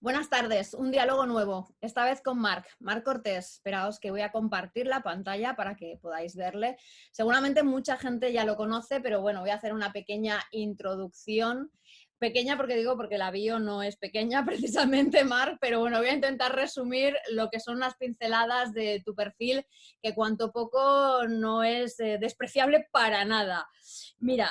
Buenas tardes, un diálogo nuevo, esta vez con Marc Cortés. Esperaos que voy a compartir la pantalla para que podáis verle. Seguramente mucha gente ya lo conoce, pero bueno, voy a hacer una pequeña introducción. Pequeña porque la bio no es pequeña precisamente, Marc, pero bueno, voy a intentar resumir lo que son las pinceladas de tu perfil, que cuanto poco no es despreciable para nada. Mira,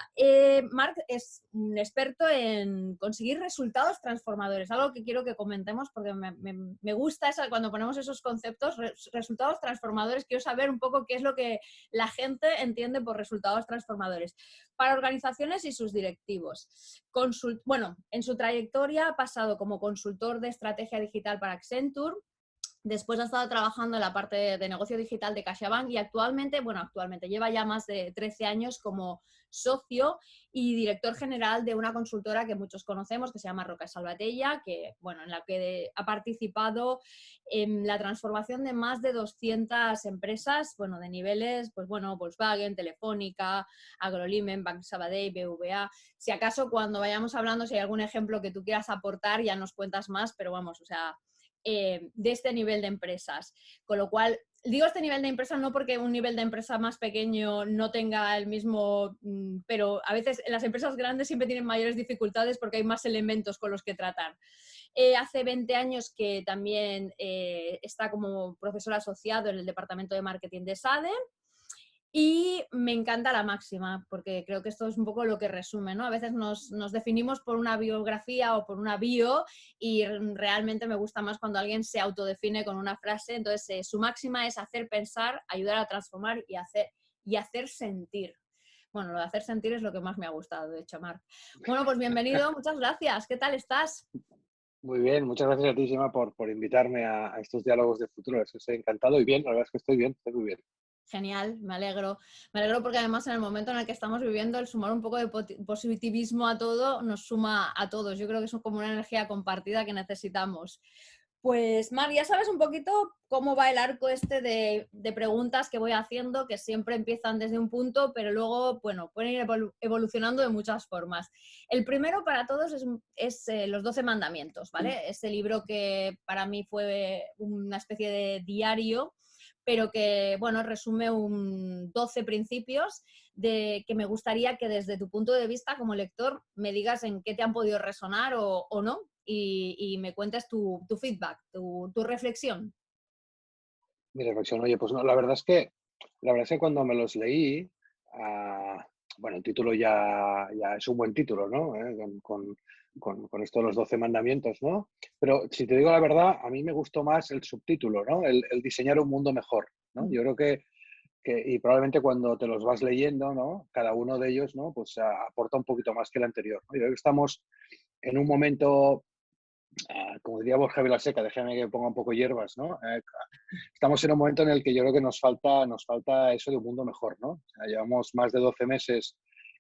Marc es un experto en conseguir resultados transformadores, algo que quiero que comentemos porque me gusta cuando ponemos esos conceptos, resultados transformadores. Quiero saber un poco qué es lo que la gente entiende por resultados transformadores para organizaciones y sus directivos. Bueno, en su trayectoria ha pasado como consultor de estrategia digital para Accenture. Después ha estado trabajando en la parte de negocio digital de CaixaBank y actualmente lleva ya más de 13 años como socio y director general de una consultora que muchos conocemos, que se llama Roca Salvatella, en la que ha participado en la transformación de más de 200 empresas, de niveles, Volkswagen, Telefónica, Agrolimen, Banc Sabadell, BVA. Si acaso cuando vayamos hablando, si hay algún ejemplo que tú quieras aportar, ya nos cuentas más, pero de este nivel de empresas. Con lo cual, digo este nivel de empresa no porque un nivel de empresa más pequeño no tenga el mismo, pero a veces las empresas grandes siempre tienen mayores dificultades porque hay más elementos con los que tratar. Hace 20 años que también está como profesor asociado en el departamento de marketing de SADE. Y me encanta la máxima, porque creo que esto es un poco lo que resume, ¿no? A veces nos definimos por una biografía o por una bio y realmente me gusta más cuando alguien se autodefine con una frase. Entonces, su máxima es hacer pensar, ayudar a transformar y hacer sentir. Bueno, lo de hacer sentir es lo que más me ha gustado, de hecho, Marc. Bueno, pues bienvenido, muchas gracias. ¿Qué tal estás? Muy bien, muchas gracias a ti, Sima, por invitarme a estos diálogos de futuro. Estoy encantado y bien, la verdad es que estoy bien, estoy muy bien. Genial, me alegro. Me alegro porque además en el momento en el que estamos viviendo, el sumar un poco de positivismo a todo nos suma a todos. Yo creo que es como una energía compartida que necesitamos. Pues, Mar, ya sabes un poquito cómo va el arco este de preguntas que voy haciendo, que siempre empiezan desde un punto, pero luego, pueden ir evolucionando de muchas formas. El primero para todos es Los 12 Mandamientos, ¿vale? Ese libro que para mí fue una especie de diario, pero que, resume 12 principios que me gustaría que desde tu punto de vista como lector me digas en qué te han podido resonar o no y me cuentes tu feedback, tu reflexión. Mi reflexión, oye, pues no, la verdad es que cuando me los leí, ah, bueno, el título ya es un buen título, ¿no? Con esto de los 12 mandamientos, ¿no? Pero si te digo la verdad, a mí me gustó más el subtítulo, ¿no? El diseñar un mundo mejor, ¿no? Yo creo y probablemente cuando te los vas leyendo, ¿no? Cada uno de ellos, ¿no? Pues aporta un poquito más que el anterior, ¿no? Yo creo que estamos en un momento, como diría Borja Vilaseca, déjame que ponga un poco hierbas, ¿no? Estamos en un momento en el que yo creo que nos falta eso de un mundo mejor, ¿no? O sea, llevamos más de 12 meses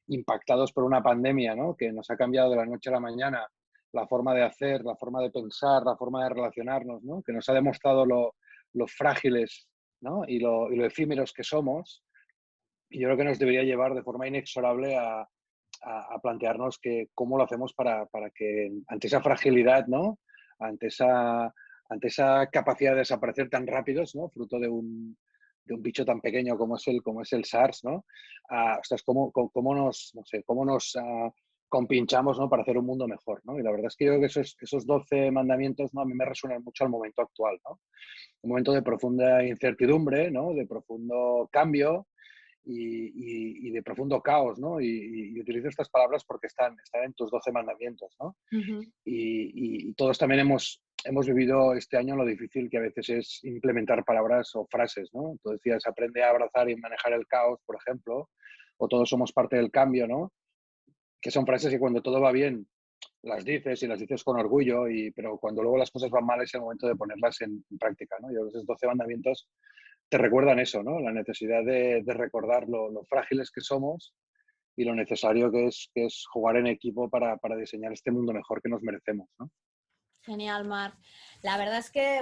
impactados por una pandemia, ¿no? Que nos ha cambiado de la noche a la mañana la forma de hacer, la forma de pensar, la forma de relacionarnos, ¿no? Que nos ha demostrado lo frágiles, ¿no? Y lo efímeros que somos. Y yo creo que nos debería llevar de forma inexorable a plantearnos cómo lo hacemos para que ante esa fragilidad, ¿no? Ante esa, ante esa capacidad de desaparecer tan rápidos, ¿no? Fruto de un bicho tan pequeño como es el SARS, ¿no? Ostras, cómo nos, no sé, cómo nos compinchamos, ¿no? Para hacer un mundo mejor, ¿no? Y la verdad es que yo creo que esos 12 mandamientos, ¿no? A mí me resuenan mucho al momento actual, ¿no? Un momento de profunda incertidumbre, ¿no? De profundo cambio, y de profundo caos, ¿no? Y utilizo estas palabras porque están en tus 12 mandamientos, ¿no? Ujú. Y todos también hemos vivido este año lo difícil que a veces es implementar palabras o frases, ¿no? Tú decías, aprende a abrazar y manejar el caos, por ejemplo, o todos somos parte del cambio, ¿no? Que son frases que cuando todo va bien las dices y las dices con orgullo, pero cuando luego las cosas van mal es el momento de ponerlas en práctica, ¿no? Yo esos 12 mandamientos te recuerdan eso, ¿no? La necesidad de recordar lo frágiles que somos y lo necesario que es jugar en equipo para diseñar este mundo mejor que nos merecemos, ¿no? Genial, Mar. La verdad es que,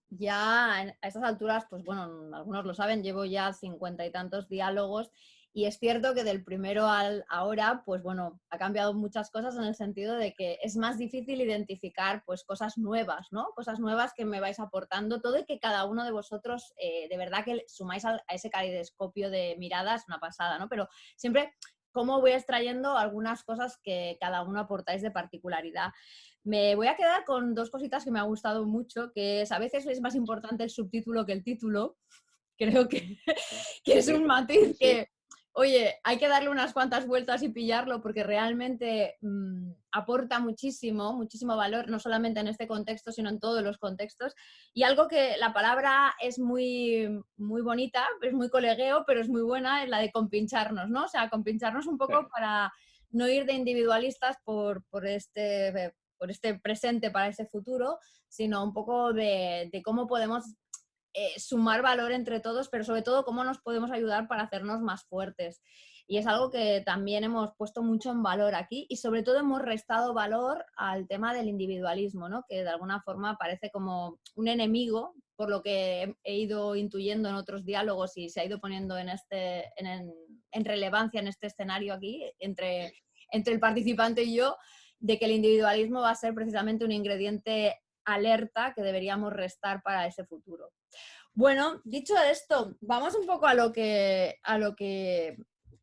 ya a estas alturas, algunos lo saben, llevo ya 50 y tantos diálogos Y es cierto que del primero al ahora, pues bueno, ha cambiado muchas cosas en el sentido de que es más difícil identificar pues cosas nuevas, ¿no? Cosas nuevas que me vais aportando todo y que cada uno de vosotros de verdad que sumáis a ese caleidoscopio de miradas, una pasada, ¿no? Pero siempre cómo voy extrayendo algunas cosas que cada uno aportáis de particularidad. Me voy a quedar con dos cositas que me ha gustado mucho, que es a veces es más importante el subtítulo que el título. Creo que es Sí, un sí, matiz sí. que, oye, hay que darle unas cuantas vueltas y pillarlo porque realmente aporta muchísimo, muchísimo valor, no solamente en este contexto, sino en todos los contextos. Y algo que la palabra es muy, muy bonita, es muy colegueo, pero es muy buena, es la de compincharnos, ¿no? O sea, compincharnos un Sí, poco para no ir de individualistas por este presente para ese futuro, sino un poco de cómo podemos sumar valor entre todos, pero sobre todo cómo nos podemos ayudar para hacernos más fuertes. Y es algo que también hemos puesto mucho en valor aquí y sobre todo hemos restado valor al tema del individualismo, ¿no? Que de alguna forma parece como un enemigo, por lo que he ido intuyendo en otros diálogos y se ha ido poniendo en relevancia en este escenario aquí, entre el participante y yo, de que el individualismo va a ser precisamente un ingrediente alerta que deberíamos restar para ese futuro. Bueno, dicho esto, vamos un poco a lo que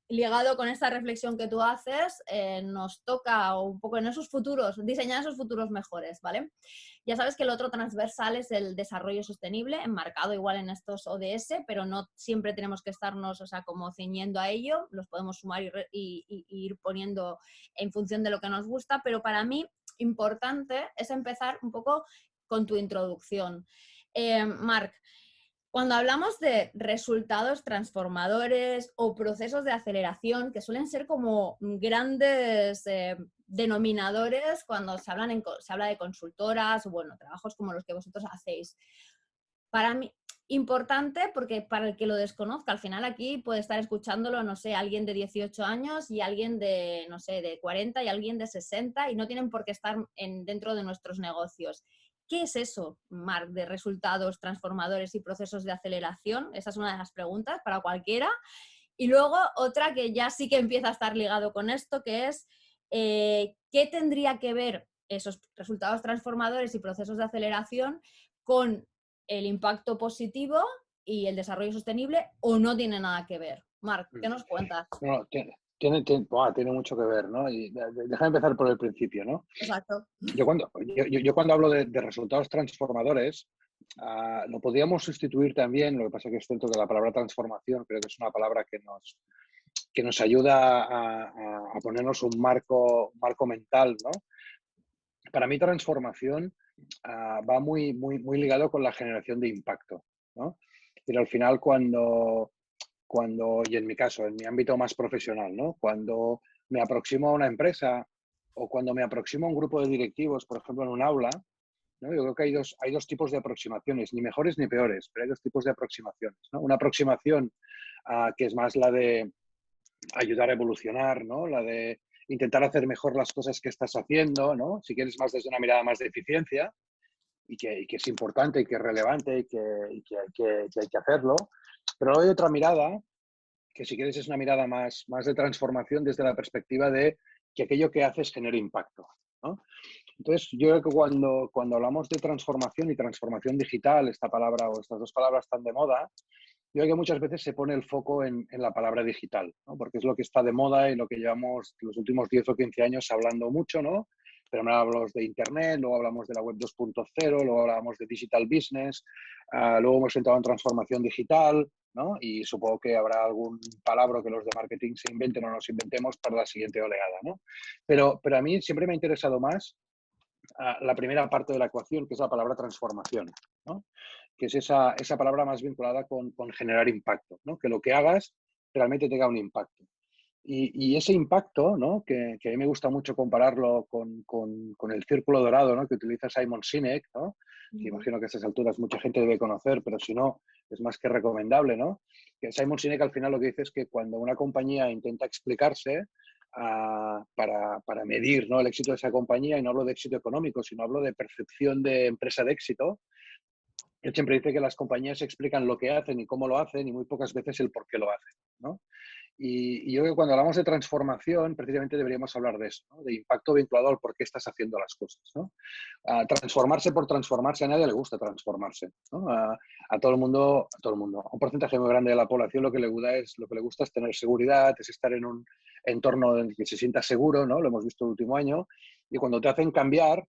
ligado con esta reflexión que tú haces, nos toca un poco en esos futuros, diseñar esos futuros mejores, ¿vale? Ya sabes que el otro transversal es el desarrollo sostenible, enmarcado igual en estos ODS, pero no siempre tenemos que estarnos, o sea, como ciñendo a ello, los podemos sumar y ir poniendo en función de lo que nos gusta, pero para mí importante es empezar un poco con tu introducción. Marc, cuando hablamos de resultados transformadores o procesos de aceleración, que suelen ser como grandes denominadores cuando se habla de consultoras o bueno, trabajos como los que vosotros hacéis. Para mí, importante porque para el que lo desconozca, al final aquí puede estar escuchándolo, no sé, alguien de 18 años y alguien de, no sé, de 40 y alguien de 60 y no tienen por qué estar dentro de nuestros negocios. ¿Qué es eso, Marc, de resultados transformadores y procesos de aceleración? Esa es una de las preguntas para cualquiera. Y luego otra que ya sí que empieza a estar ligado con esto, que es ¿qué tendría que ver esos resultados transformadores y procesos de aceleración con el impacto positivo y el desarrollo sostenible o no tiene nada que ver? Marc, ¿qué nos cuentas? No, tiene mucho que ver, ¿no? Y déjame empezar por el principio, ¿no? Exacto. Yo cuando hablo de resultados transformadores, lo podríamos sustituir también, lo que pasa que es cierto que la palabra transformación creo que es una palabra que nos ayuda a ponernos un marco mental, ¿no? Para mí transformación va muy ligado con la generación de impacto, ¿no? Pero al final y en mi caso, en mi ámbito más profesional, ¿no? Cuando me aproximo a una empresa o cuando me aproximo a un grupo de directivos, por ejemplo, en un aula, ¿no? Yo creo que hay dos tipos de aproximaciones, ni mejores ni peores, pero hay dos tipos de aproximaciones, ¿no? Una aproximación que es más la de ayudar a evolucionar, ¿no? La de intentar hacer mejor las cosas que estás haciendo, ¿no? Si quieres más desde una mirada más de eficiencia y que es importante y que es relevante y que hay que hacerlo. Pero luego hay otra mirada que si quieres es una mirada más de transformación desde la perspectiva de que aquello que haces genere impacto, ¿no? Entonces, yo creo que cuando hablamos de transformación y transformación digital, esta palabra o estas dos palabras están de moda, yo creo que muchas veces se pone el foco en la palabra digital, ¿no? Porque es lo que está de moda y lo que llevamos los últimos 10 o 15 años hablando mucho, ¿no? Pero ahora hablamos de Internet, luego hablamos de la web 2.0, luego hablamos de digital business, luego hemos entrado en transformación digital, ¿no? Y supongo que habrá algún palabra que los de marketing se inventen o nos inventemos para la siguiente oleada, ¿no? Pero a mí siempre me ha interesado más la primera parte de la ecuación, que es la palabra transformación, ¿no? Que es esa palabra más vinculada con generar impacto, ¿no? Que lo que hagas realmente tenga un impacto. Y ese impacto, ¿no? Que a mí me gusta mucho compararlo con el círculo dorado, ¿no? Que utiliza Simon Sinek, ¿no? Que imagino que a estas alturas mucha gente debe conocer, pero si no, es más que recomendable, ¿no? Que Simon Sinek al final lo que dice es que cuando una compañía intenta explicarse para medir, ¿no? El éxito de esa compañía, y no hablo de éxito económico, sino hablo de percepción de empresa de éxito, él siempre dice que las compañías explican lo que hacen y cómo lo hacen y muy pocas veces el por qué lo hacen, ¿no? Y yo creo que cuando hablamos de transformación, precisamente deberíamos hablar de eso, ¿no? De impacto vinculado al por qué estás haciendo las cosas, ¿no? Transformarse por transformarse, a nadie le gusta transformarse, ¿no? A todo el mundo, a un porcentaje muy grande de la población lo que le gusta es tener seguridad, es estar en un entorno en el que se sienta seguro, ¿no? Lo hemos visto el último año, y cuando te hacen cambiar,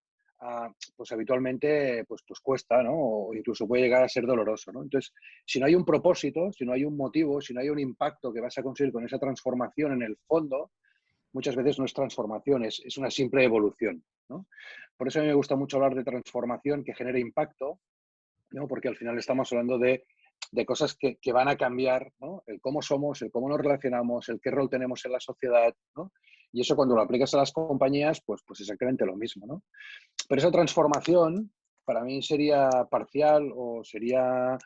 pues habitualmente pues cuesta, ¿no? O incluso puede llegar a ser doloroso, ¿no? Entonces, si no hay un propósito, si no hay un motivo, si no hay un impacto que vas a conseguir con esa transformación en el fondo, muchas veces no es transformación, es una simple evolución, ¿no? Por eso a mí me gusta mucho hablar de transformación que genere impacto, ¿no? Porque al final estamos hablando de cosas que van a cambiar, ¿no? El cómo somos, el cómo nos relacionamos, el qué rol tenemos en la sociedad, ¿no? Y eso cuando lo aplicas a las compañías, pues exactamente lo mismo, ¿no? Pero esa transformación para mí sería parcial o sería,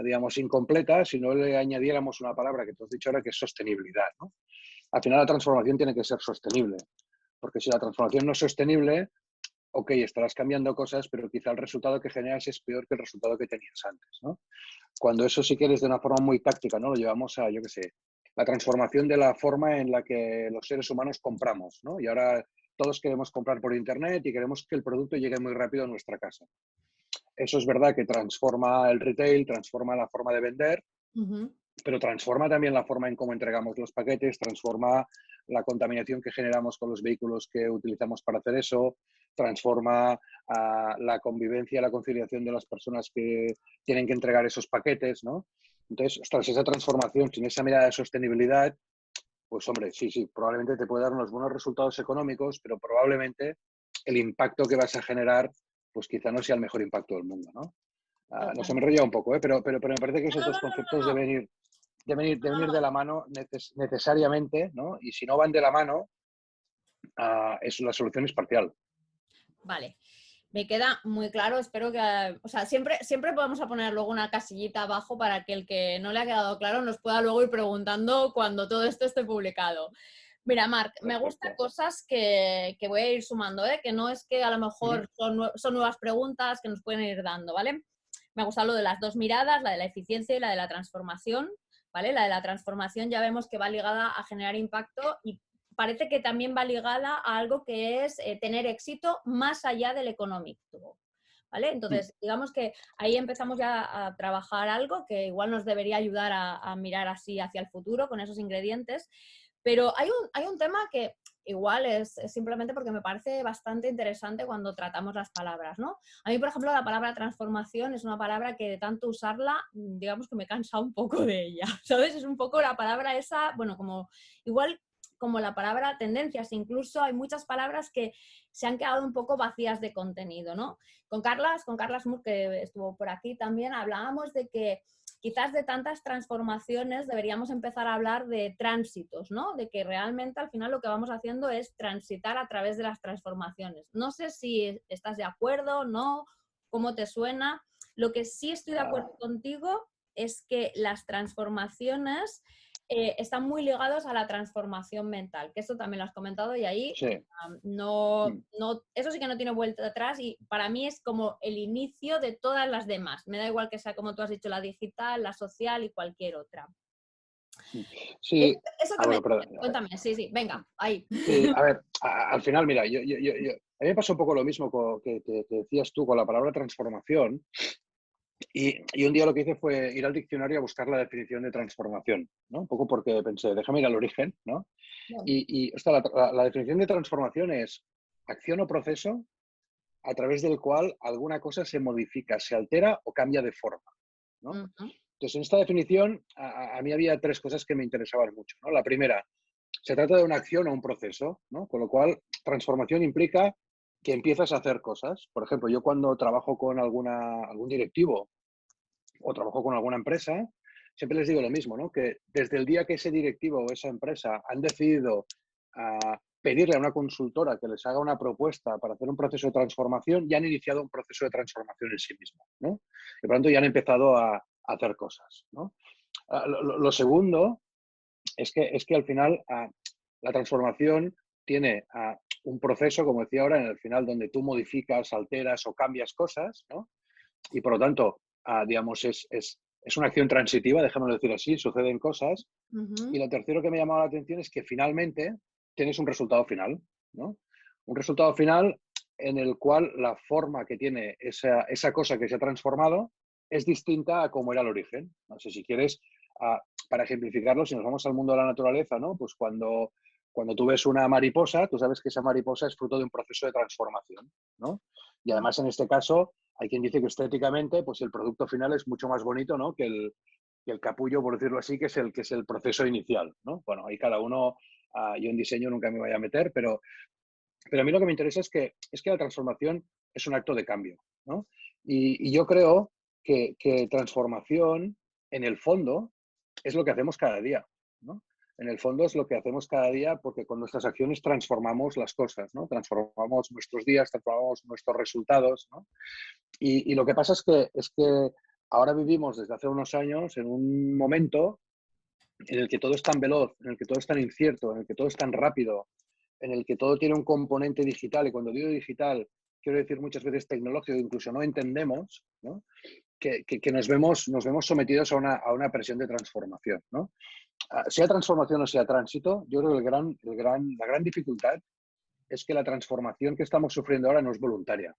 digamos, incompleta si no le añadiéramos una palabra que tú has dicho ahora, que es sostenibilidad, ¿no? Al final la transformación tiene que ser sostenible, porque si la transformación no es sostenible, ok, estarás cambiando cosas, pero quizá el resultado que generas es peor que el resultado que tenías antes, ¿no? Cuando eso sí que eres de una forma muy táctica, ¿no? Lo llevamos a, yo qué sé, la transformación de la forma en la que los seres humanos compramos, ¿no? Y ahora todos queremos comprar por internet y queremos que el producto llegue muy rápido a nuestra casa. Eso es verdad que transforma el retail, transforma la forma de vender, Ujú. pero transforma también la forma en cómo entregamos los paquetes, transforma la contaminación que generamos con los vehículos que utilizamos para hacer eso, transforma la convivencia, la conciliación de las personas que tienen que entregar esos paquetes, ¿no? Entonces, ostras, esa transformación sin esa mirada de sostenibilidad, pues hombre, sí, sí, probablemente te puede dar unos buenos resultados económicos, pero probablemente el impacto que vas a generar, pues quizá no sea el mejor impacto del mundo, ¿no? No se me Totalmente. enrolla un poco, pero me parece que esos No, no, dos no, no, conceptos no, deben ir no. de la mano necesariamente, ¿no? Y si no van de la mano, la solución es parcial. Vale. Me queda muy claro, espero que, o sea, siempre podemos poner luego una casillita abajo para que el que no le ha quedado claro nos pueda luego ir preguntando cuando todo esto esté publicado. Mira, Marc, me gustan Perfecto. cosas que voy a ir sumando, ¿eh? Que no es que a lo Uh -huh. mejor son nuevas preguntas que nos pueden ir dando, ¿vale? Me gusta lo de las dos miradas, la de la eficiencia y la de la transformación, ¿vale? La de la transformación ya vemos que va ligada a generar impacto y parece que también va ligada a algo que es tener éxito más allá del económico. ¿Vale? Entonces, digamos que ahí empezamos ya a trabajar algo que igual nos debería ayudar a mirar así hacia el futuro con esos ingredientes. Pero hay un tema que igual es simplemente porque me parece bastante interesante cuando tratamos las palabras, ¿no? A mí, por ejemplo, la palabra transformación es una palabra que de tanto usarla, digamos que me cansa un poco de ella, ¿sabes? Es un poco la palabra esa, bueno, como igual como la palabra tendencias, incluso hay muchas palabras que se han quedado un poco vacías de contenido, ¿no? Con Carlas Moore, que estuvo por aquí también, hablábamos de que quizás de tantas transformaciones deberíamos empezar a hablar de tránsitos, ¿no? De que realmente al final lo que vamos haciendo es transitar a través de las transformaciones. No sé si estás de acuerdo, ¿no? ¿Cómo te suena? Lo que sí estoy de acuerdo contigo es que las transformaciones están muy ligados a la transformación mental, que eso también lo has comentado y ahí Sí. eso sí que no tiene vuelta atrás y para mí es como el inicio de todas las demás. Me da igual que sea como tú has dicho, la digital, la social y cualquier otra. Sí. Eso que me Bueno, perdón. dices, cuéntame, sí, sí, venga, ahí. Sí, a ver, al final, mira, a mí me pasó un poco lo mismo que decías tú con la palabra transformación. Y un día lo que hice fue ir al diccionario a buscar la definición de transformación, ¿no? Un poco porque pensé, déjame ir al origen, ¿no? Bueno, Ostras, la definición de transformación es acción o proceso a través del cual alguna cosa se modifica, se altera o cambia de forma, ¿no? ujú, Entonces, en esta definición, a mí había tres cosas que me interesaban mucho, ¿no? La primera, se trata de una acción o un proceso, ¿no? Con lo cual, transformación implica que empiezas a hacer cosas. Por ejemplo, yo cuando trabajo con algún directivo o trabajo con alguna empresa, siempre les digo lo mismo, ¿no? Que desde el día que ese directivo o esa empresa han decidido pedirle a una consultora que les haga una propuesta para hacer un proceso de transformación, ya han iniciado un proceso de transformación en sí mismo, ¿no? Y por lo tanto ya han empezado a hacer cosas, ¿no? Lo segundo es que al final la transformación tiene un proceso, como decía ahora, en el final donde tú modificas, alteras o cambias cosas, ¿no? Y por lo tanto, digamos, es una acción transitiva, dejémoslo decir así, suceden cosas. Y Ujú. lo tercero que me ha llamado la atención es que finalmente tienes un resultado final, ¿no? Un resultado final en el cual la forma que tiene esa cosa que se ha transformado es distinta a cómo era el origen. No sé si quieres, para ejemplificarlo, si nos vamos al mundo de la naturaleza, ¿no? Pues cuando tú ves una mariposa, tú sabes que esa mariposa es fruto de un proceso de transformación, ¿no? Y además, en este caso, hay quien dice que estéticamente, pues el producto final es mucho más bonito, ¿no? Que el capullo, por decirlo así, que es el proceso inicial, ¿no? Bueno, ahí cada uno, yo en diseño nunca me voy a meter, pero a mí lo que me interesa es que la transformación es un acto de cambio, ¿no? Y yo creo que transformación, en el fondo, es lo que hacemos cada día, ¿no? En el fondo es lo que hacemos cada día porque con nuestras acciones transformamos las cosas, ¿no? Transformamos nuestros días, transformamos nuestros resultados, ¿no? Y lo que pasa es que ahora vivimos desde hace unos años en un momento en el que todo es tan veloz, en el que todo es tan incierto, en el que todo es tan rápido, en el que todo tiene un componente digital, y cuando digo digital, quiero decir muchas veces tecnológico, incluso no entendemos, ¿no? Que nos vemos sometidos a una presión de transformación, ¿no? Sea transformación o sea tránsito, yo creo que la gran dificultad es que la transformación que estamos sufriendo ahora no es voluntaria.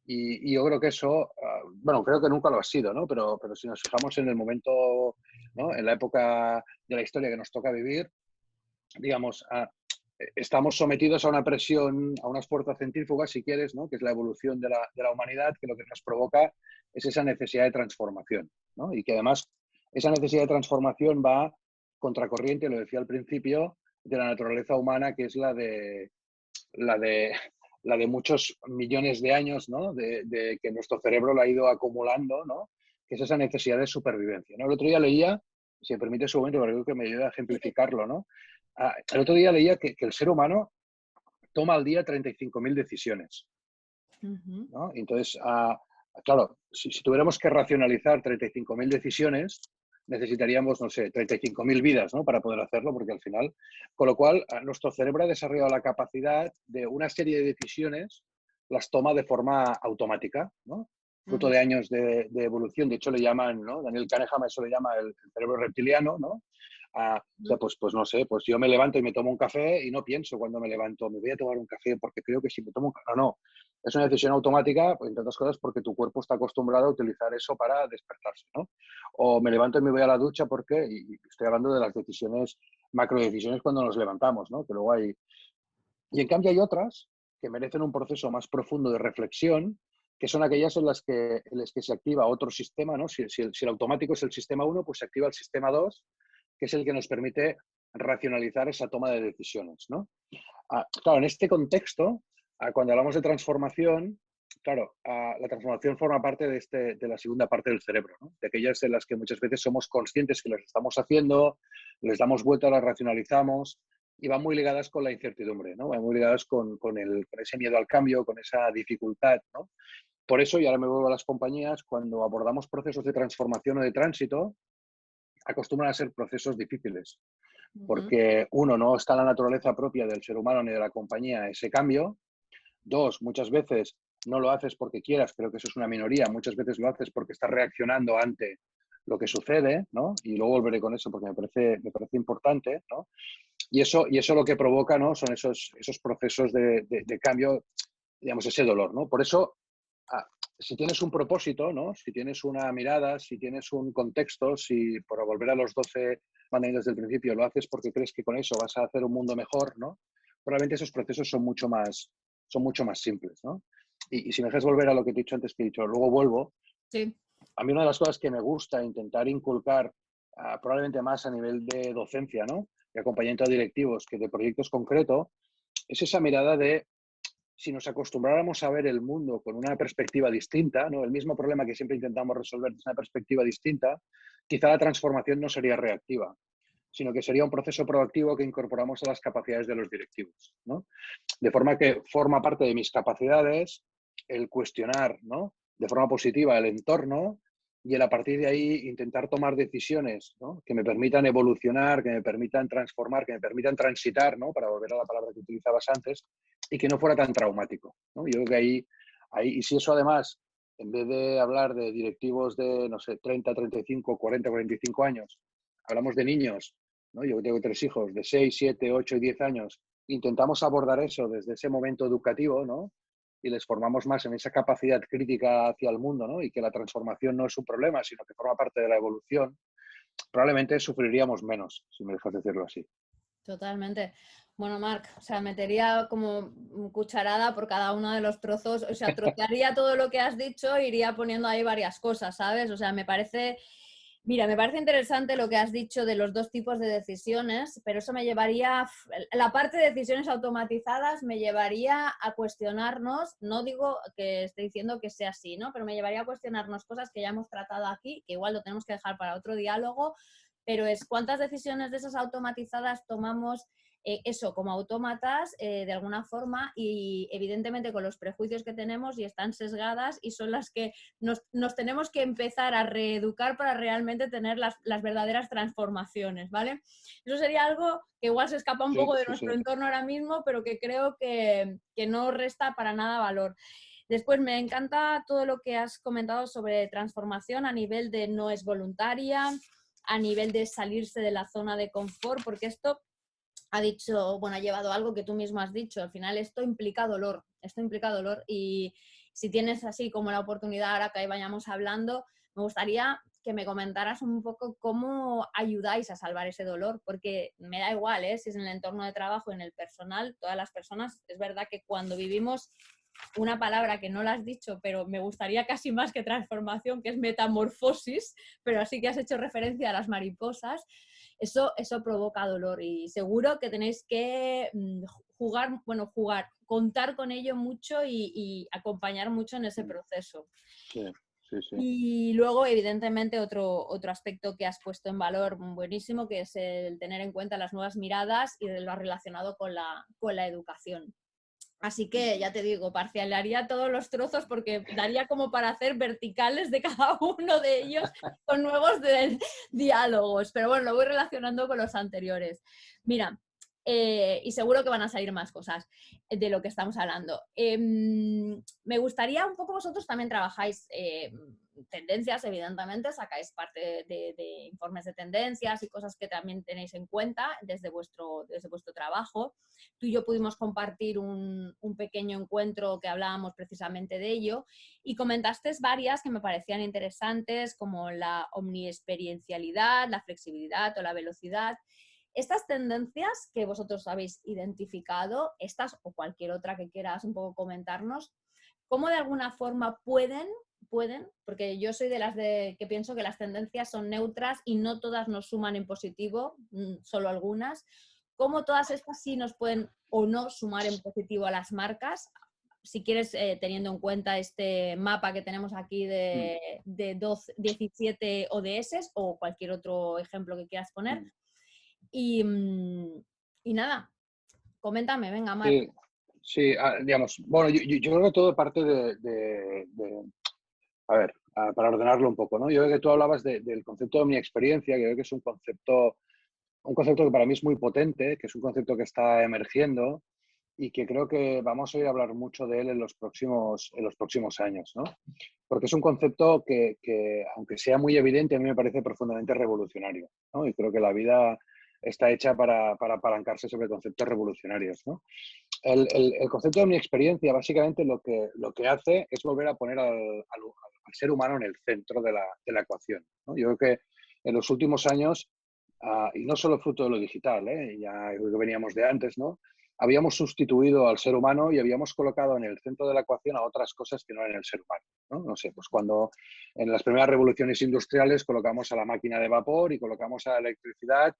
Y yo creo que eso, bueno, creo que nunca lo ha sido, ¿no? Pero si nos fijamos en el momento, ¿no? En la época de la historia que nos toca vivir, digamos, estamos sometidos a una presión, a unas fuerzas centrífugas, si quieres, ¿no? Que es la evolución de la humanidad, que lo que nos provoca es esa necesidad de transformación, ¿no? Y que además esa necesidad de transformación va contracorriente, lo decía al principio, de la naturaleza humana, que es la de, la de muchos millones de años, ¿no? De que nuestro cerebro lo ha ido acumulando, ¿no? Que es esa necesidad de supervivencia, ¿no? El otro día leía, si me permite su momento, porque creo que me ayuda a Sí. ejemplificarlo, ¿no? El otro día leía que el ser humano toma al día 35.000 decisiones, Ujú. ¿no? Entonces, claro, si tuviéramos que racionalizar 35.000 decisiones, necesitaríamos, no sé, 35.000 vidas, ¿no? Para poder hacerlo, porque al final, con lo cual, nuestro cerebro ha desarrollado la capacidad de una serie de decisiones, las toma de forma automática, ¿no? Fruto Ujú. de años de evolución, de hecho le llaman, ¿no? Daniel Kahneman eso le llama el cerebro reptiliano, ¿no? O sea, pues no sé, pues yo me levanto y me tomo un café y no pienso cuando me levanto, me voy a tomar un café porque creo que si me tomo un café, no, es una decisión automática, pues, entre otras cosas, porque tu cuerpo está acostumbrado a utilizar eso para despertarse, ¿no? O me levanto y me voy a la ducha porque, y estoy hablando de las decisiones, macrodecisiones cuando nos levantamos, ¿no? Que luego hay... Y en cambio hay otras que merecen un proceso más profundo de reflexión, que son aquellas en las que se activa otro sistema, ¿no? Si el automático es el sistema uno, pues se activa el sistema 2, que es el que nos permite racionalizar esa toma de decisiones, ¿no? Claro, en este contexto, cuando hablamos de transformación, claro, la transformación forma parte de la segunda parte del cerebro, ¿no? De aquellas en las que muchas veces somos conscientes que las estamos haciendo, les damos vuelta, las racionalizamos y van muy ligadas con la incertidumbre, ¿no? Van muy ligadas con ese miedo al cambio, con esa dificultad, ¿no? Por eso, y ahora me vuelvo a las compañías, cuando abordamos procesos de transformación o de tránsito, acostumbran a ser procesos difíciles, Ujú. porque uno, no está en la naturaleza propia del ser humano ni de la compañía ese cambio. Dos, muchas veces no lo haces porque quieras, creo que eso es una minoría, muchas veces lo haces porque estás reaccionando ante lo que sucede, ¿no? Y luego volveré con eso porque me parece importante, ¿no? Y eso lo que provoca, ¿no? Son esos procesos de cambio, digamos, ese dolor, ¿no? Por eso, ah, si tienes un propósito, ¿no? Si tienes una mirada, si tienes un contexto, si por volver a los 12 mandamientos del principio lo haces porque crees que con eso vas a hacer un mundo mejor, ¿no? Probablemente esos procesos son mucho más simples, ¿no? Y si me dejas volver a lo que te he dicho antes, que he dicho, luego vuelvo, Sí. a mí una de las cosas que me gusta intentar inculcar, probablemente más a nivel de docencia, ¿no? De acompañamiento a directivos que de proyectos concretos, es esa mirada de si nos acostumbráramos a ver el mundo con una perspectiva distinta, ¿no? El mismo problema que siempre intentamos resolver desde una perspectiva distinta, quizá la transformación no sería reactiva, sino que sería un proceso proactivo que incorporamos a las capacidades de los directivos, ¿no? De forma que forma parte de mis capacidades el cuestionar, ¿no? De forma positiva el entorno y el a partir de ahí intentar tomar decisiones, ¿no? Que me permitan evolucionar, que me permitan transformar, que me permitan transitar, ¿no? Para volver a la palabra que utilizabas antes, y que no fuera tan traumático, ¿no? Yo creo que ahí y si eso además en vez de hablar de directivos de, no sé, 30, 35, 40, 45 años, hablamos de niños, ¿no? Yo tengo 3 hijos de 6, 7, 8 y 10 años. Intentamos abordar eso desde ese momento educativo, ¿no? Y les formamos más en esa capacidad crítica hacia el mundo, ¿no? Y que la transformación no es un problema, sino que forma parte de la evolución. Probablemente sufriríamos menos, si me dejas decirlo así. Totalmente. Bueno, Marc, o sea, metería como cucharada por cada uno de los trozos, o sea, trocearía todo lo que has dicho e iría poniendo ahí varias cosas, ¿sabes? O sea, me parece interesante lo que has dicho de los dos tipos de decisiones, pero eso me llevaría, la parte de decisiones automatizadas me llevaría a cuestionarnos, no digo que esté diciendo que sea así, ¿no? Pero me llevaría a cuestionarnos cosas que ya hemos tratado aquí, que igual lo tenemos que dejar para otro diálogo, pero es cuántas decisiones de esas automatizadas tomamos eso como autómatas de alguna forma y evidentemente con los prejuicios que tenemos y están sesgadas y son las que nos tenemos que empezar a reeducar para realmente tener las verdaderas transformaciones, ¿vale? Eso sería algo que igual se escapa un Sí, poco de sí, nuestro sí. entorno ahora mismo, pero que creo que no resta para nada valor. Después me encanta todo lo que has comentado sobre transformación a nivel de no es voluntaria, a nivel de salirse de la zona de confort, porque esto ha dicho, bueno, ha llevado algo que tú mismo has dicho, al final esto implica dolor y si tienes así como la oportunidad ahora que vayamos hablando, me gustaría que me comentaras un poco cómo ayudáis a salvar ese dolor, porque me da igual, si es en el entorno de trabajo, en el personal, todas las personas, es verdad que cuando vivimos una palabra que no la has dicho, pero me gustaría casi más que transformación, que es metamorfosis, pero así que has hecho referencia a las mariposas, eso provoca dolor y seguro que tenéis que contar con ello mucho y acompañar mucho en ese proceso. Sí, sí, sí. Y luego, evidentemente, otro aspecto que has puesto en valor buenísimo, que es el tener en cuenta las nuevas miradas y lo relacionado con la educación. Así que ya te digo, parcialaría todos los trozos porque daría como para hacer verticales de cada uno de ellos con nuevos diálogos. Pero bueno, lo voy relacionando con los anteriores. Mira, y seguro que van a salir más cosas de lo que estamos hablando. Me gustaría un poco, vosotros también trabajáis tendencias, evidentemente, sacáis parte de informes de tendencias y cosas que también tenéis en cuenta desde vuestro trabajo. Tú y yo pudimos compartir un pequeño encuentro que hablábamos precisamente de ello y comentaste varias que me parecían interesantes, como la omniexperiencialidad, la flexibilidad o la velocidad. Estas tendencias que vosotros habéis identificado, estas o cualquier otra que quieras un poco comentarnos, ¿cómo de alguna forma pueden, porque yo soy de las que pienso que las tendencias son neutras y no todas nos suman en positivo, solo algunas, cómo todas estas sí nos pueden o no sumar en positivo a las marcas? Si quieres, teniendo en cuenta este mapa que tenemos aquí de 17 ODS o cualquier otro ejemplo que quieras poner. Y nada, coméntame, venga, Marc. Sí, sí, digamos, bueno, yo creo que todo parte a ver, para ordenarlo un poco, ¿no? Yo creo que tú hablabas del concepto de mi experiencia, que creo que es un concepto que para mí es muy potente, que es un concepto que está emergiendo y que creo que vamos a ir a hablar mucho de él en los próximos años, ¿no? Porque es un concepto que, aunque sea muy evidente, a mí me parece profundamente revolucionario, ¿no? Y creo que la vida está hecha para apalancarse sobre conceptos revolucionarios, ¿no? El concepto de mi experiencia básicamente lo que hace es volver a poner al ser humano en el centro de la ecuación, ¿no? Yo creo que en los últimos años, y no solo fruto de lo digital, ya creo que veníamos de antes, ¿no? Habíamos sustituido al ser humano y habíamos colocado en el centro de la ecuación a otras cosas que no eran el ser humano, ¿no? No sé, pues cuando en las primeras revoluciones industriales colocamos a la máquina de vapor y colocamos a la electricidad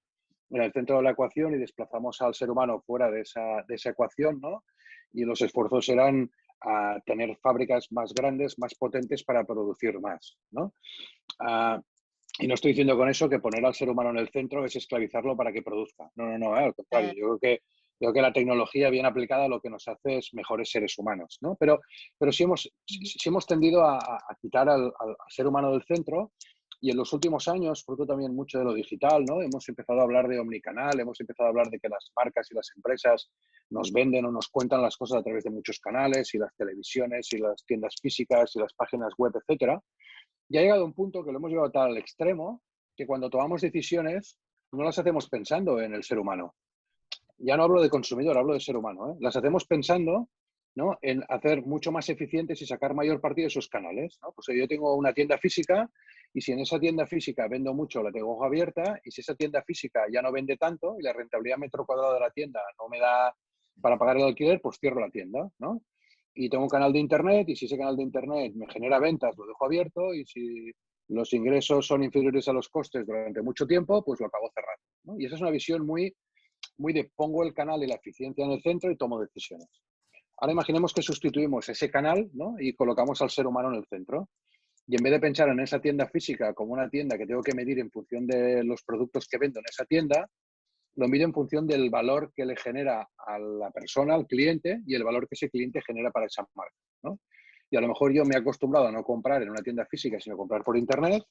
en el centro de la ecuación y desplazamos al ser humano fuera de esa ecuación, ¿no? Y los esfuerzos eran a tener fábricas más grandes, más potentes para producir más, ¿no? Y no estoy diciendo con eso que poner al ser humano en el centro es esclavizarlo para que produzca. No, no, al contrario. Yo creo que la tecnología bien aplicada lo que nos hace es mejores seres humanos, ¿no? Pero sí hemos tendido a quitar al ser humano del centro Y en los últimos años, fruto también mucho de lo digital, ¿no? Hemos empezado a hablar de omnicanal, hemos empezado a hablar de que las marcas y las empresas nos venden o nos cuentan las cosas a través de muchos canales, y las televisiones, y las tiendas físicas, y las páginas web, etcétera. Y ha llegado un punto que lo hemos llevado tal al extremo que cuando tomamos decisiones no las hacemos pensando en el ser humano. Ya no hablo de consumidor, hablo de ser humano, ¿eh? Las hacemos pensando, ¿no?, en hacer mucho más eficientes y sacar mayor partido de esos canales, ¿no? Pues yo tengo una tienda física y si en esa tienda física vendo mucho, la tengo abierta, y si esa tienda física ya no vende tanto y la rentabilidad metro cuadrado de la tienda no me da para pagar el alquiler, pues cierro la tienda, ¿no? Y tengo un canal de internet y si ese canal de internet me genera ventas, lo dejo abierto, y si los ingresos son inferiores a los costes durante mucho tiempo, pues lo acabo cerrando, ¿no? Y esa es una visión muy de pongo el canal y la eficiencia en el centro y tomo decisiones. Ahora imaginemos que sustituimos ese canal, ¿no?, y colocamos al ser humano en el centro. Y en vez de pensar en esa tienda física como una tienda que tengo que medir en función de los productos que vendo en esa tienda, lo mido en función del valor que le genera a la persona, al cliente, y el valor que ese cliente genera para esa marca, ¿no? Y a lo mejor yo me he acostumbrado a no comprar en una tienda física, sino comprar por internet,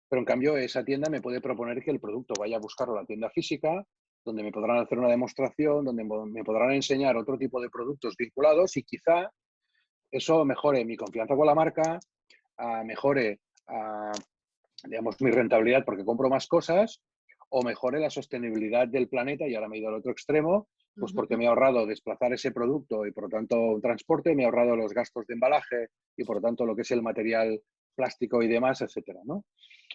pero en cambio esa tienda me puede proponer que el producto vaya a buscarlo a la tienda física, donde me podrán hacer una demostración, donde me podrán enseñar otro tipo de productos vinculados, y quizá eso mejore mi confianza con la marca, mejore, digamos, mi rentabilidad porque compro más cosas, o mejore la sostenibilidad del planeta, y ahora me he ido al otro extremo, pues porque me he ahorrado desplazar ese producto y por lo tanto un transporte, me he ahorrado los gastos de embalaje y por lo tanto lo que es el material plástico y demás, etcétera, ¿no?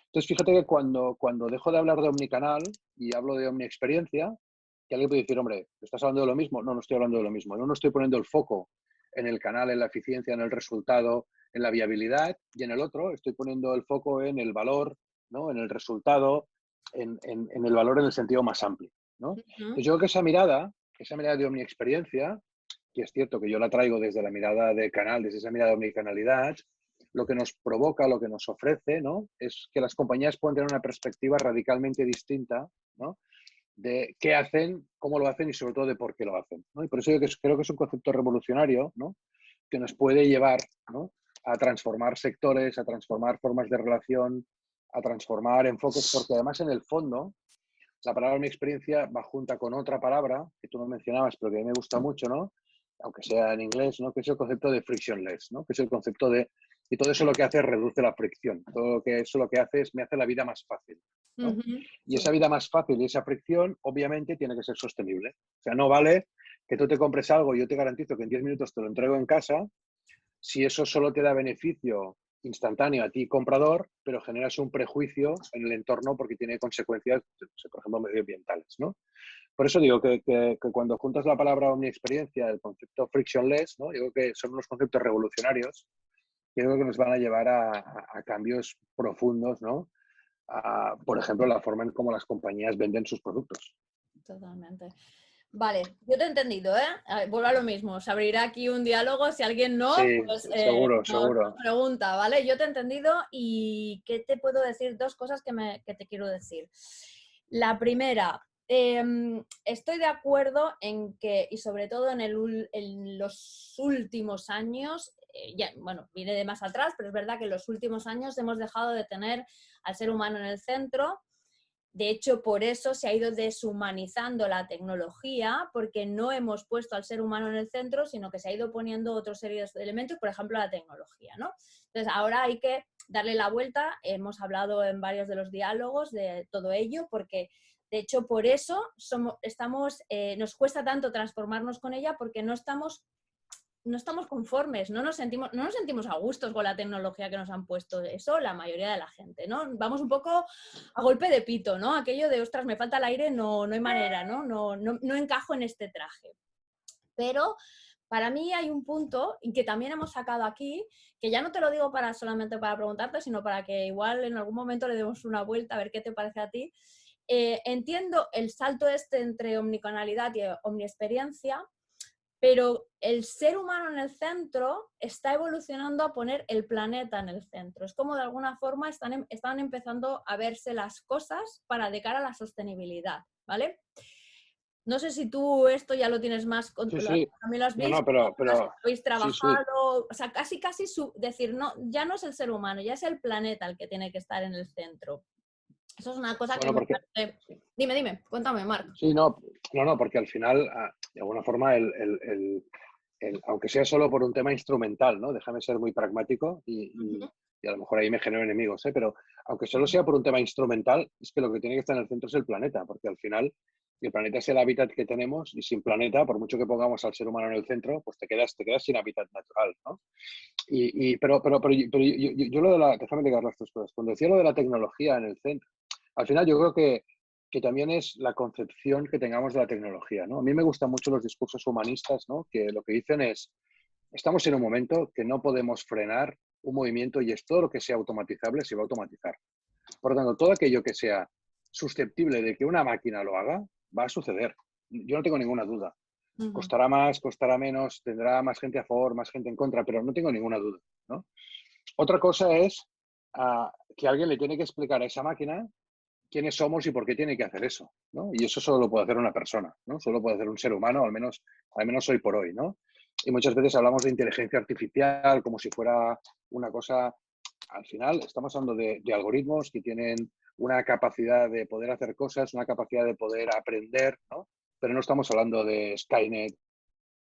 Entonces, fíjate que cuando dejo de hablar de omnicanal y hablo de omniexperiencia, que alguien puede decir, hombre, ¿estás hablando de lo mismo? No, no estoy hablando de lo mismo. No estoy poniendo el foco en el canal, en la eficiencia, en el resultado, en la viabilidad, y en el otro estoy poniendo el foco en el valor, ¿no?, en el resultado, en el valor en el sentido más amplio, ¿no? Ujú. Entonces, yo creo que esa mirada de omniexperiencia, que es cierto que yo la traigo desde la mirada de canal, desde esa mirada de omnicanalidad, lo que nos provoca, lo que nos ofrece, ¿no?, es que las compañías pueden tener una perspectiva radicalmente distinta, ¿no?, de qué hacen, cómo lo hacen y sobre todo de por qué lo hacen, ¿no? Y por eso yo creo que es un concepto revolucionario, ¿no?, que nos puede llevar, ¿no?, a transformar sectores, a transformar formas de relación, a transformar enfoques, porque además en el fondo la palabra mi experiencia va junta con otra palabra que tú no mencionabas, pero que a mí me gusta mucho, ¿no?, aunque sea en inglés, ¿no?, que es el concepto de frictionless, ¿no?, que es el concepto de, y todo eso lo que hace es reduce la fricción, todo lo que eso lo que hace es me hace la vida más fácil, ¿no? Ujú. Y Sí. esa vida más fácil y esa fricción obviamente tiene que ser sostenible. O sea, no vale que tú te compres algo y yo te garantizo que en 10 minutos te lo entrego en casa, si eso solo te da beneficio instantáneo a ti, comprador, pero generas un prejuicio en el entorno porque tiene consecuencias, por ejemplo, medioambientales, ¿no? Por eso digo que cuando juntas la palabra omniexperiencia, el concepto frictionless, ¿no?, digo que son unos conceptos revolucionarios que creo que nos van a llevar a cambios profundos, ¿no? Por ejemplo, la forma en cómo las compañías venden sus productos. Totalmente. Vale, yo te he entendido, ¿eh? Vuelvo a lo mismo, se abrirá aquí un diálogo, si alguien no, Sí, pues seguro, nos seguro. pregunta, ¿vale? Yo te he entendido y ¿qué te puedo decir? Dos cosas que te quiero decir. La primera, estoy de acuerdo en que, y sobre todo en los últimos años, bueno, viene de más atrás, pero es verdad que en los últimos años hemos dejado de tener al ser humano en el centro. De hecho, por eso se ha ido deshumanizando la tecnología, porque no hemos puesto al ser humano en el centro, sino que se ha ido poniendo otra serie de elementos, por ejemplo, la tecnología, ¿no? Entonces, ahora hay que darle la vuelta. Hemos hablado en varios de los diálogos de todo ello, porque de hecho por eso nos cuesta tanto transformarnos con ella, porque no estamos conformes, no nos sentimos a gustos con la tecnología que nos han puesto. Eso la mayoría de la gente, ¿no? Vamos un poco a golpe de pito, ¿no? Aquello de, ostras, me falta el aire, no hay manera, ¿no? No encajo en este traje. Pero para mí hay un punto y que también hemos sacado aquí, que ya no te lo digo solamente para preguntarte, sino para que igual en algún momento le demos una vuelta a ver qué te parece a ti. Entiendo el salto entre omnicanalidad y omniexperiencia, pero el ser humano en el centro está evolucionando a poner el planeta en el centro. Es como de alguna forma están empezando a verse las cosas de cara a la sostenibilidad, ¿vale? No sé si tú esto ya lo tienes más, Sí, sí. también lo has No, no, visto, pero habéis sí, sí. trabajado, o sea, casi, casi decir, no, ya no es el ser humano, ya es el planeta el que tiene que estar en el centro. Eso es una cosa que Bueno, me porque parece... Dime, dime, cuéntame, Marc. sí, no, no, no, porque al final, de alguna forma, aunque sea solo por un tema instrumental, ¿no? Déjame ser muy pragmático Ujú. y a lo mejor ahí me genero enemigos, ¿eh? Pero aunque solo sea por un tema instrumental, es que lo que tiene que estar en el centro es el planeta, porque al final el planeta es el hábitat que tenemos y sin planeta, por mucho que pongamos al ser humano en el centro, pues te quedas sin hábitat natural, ¿no? Yo lo de la, déjame ligar las dos cosas. Cuando decía lo de la tecnología en el centro, al final yo creo que también es la concepción que tengamos de la tecnología, ¿no? A mí me gustan mucho los discursos humanistas, ¿no? Que lo que dicen es, estamos en un momento que no podemos frenar un movimiento y es todo lo que sea automatizable se va a automatizar. Por lo tanto, todo aquello que sea susceptible de que una máquina lo haga, va a suceder. Yo no tengo ninguna duda. Ujú. Costará más, costará menos, tendrá más gente a favor, más gente en contra, pero no tengo ninguna duda, ¿no? Otra cosa es que alguien le tiene que explicar a esa máquina quiénes somos y por qué tiene que hacer eso, ¿no? Y eso solo lo puede hacer una persona, ¿no? Solo puede hacer un ser humano, al menos hoy por hoy, ¿no? Y muchas veces hablamos de inteligencia artificial como si fuera una cosa. Al final estamos hablando de algoritmos que tienen una capacidad de poder hacer cosas, una capacidad de poder aprender, ¿no? Pero no estamos hablando de Skynet,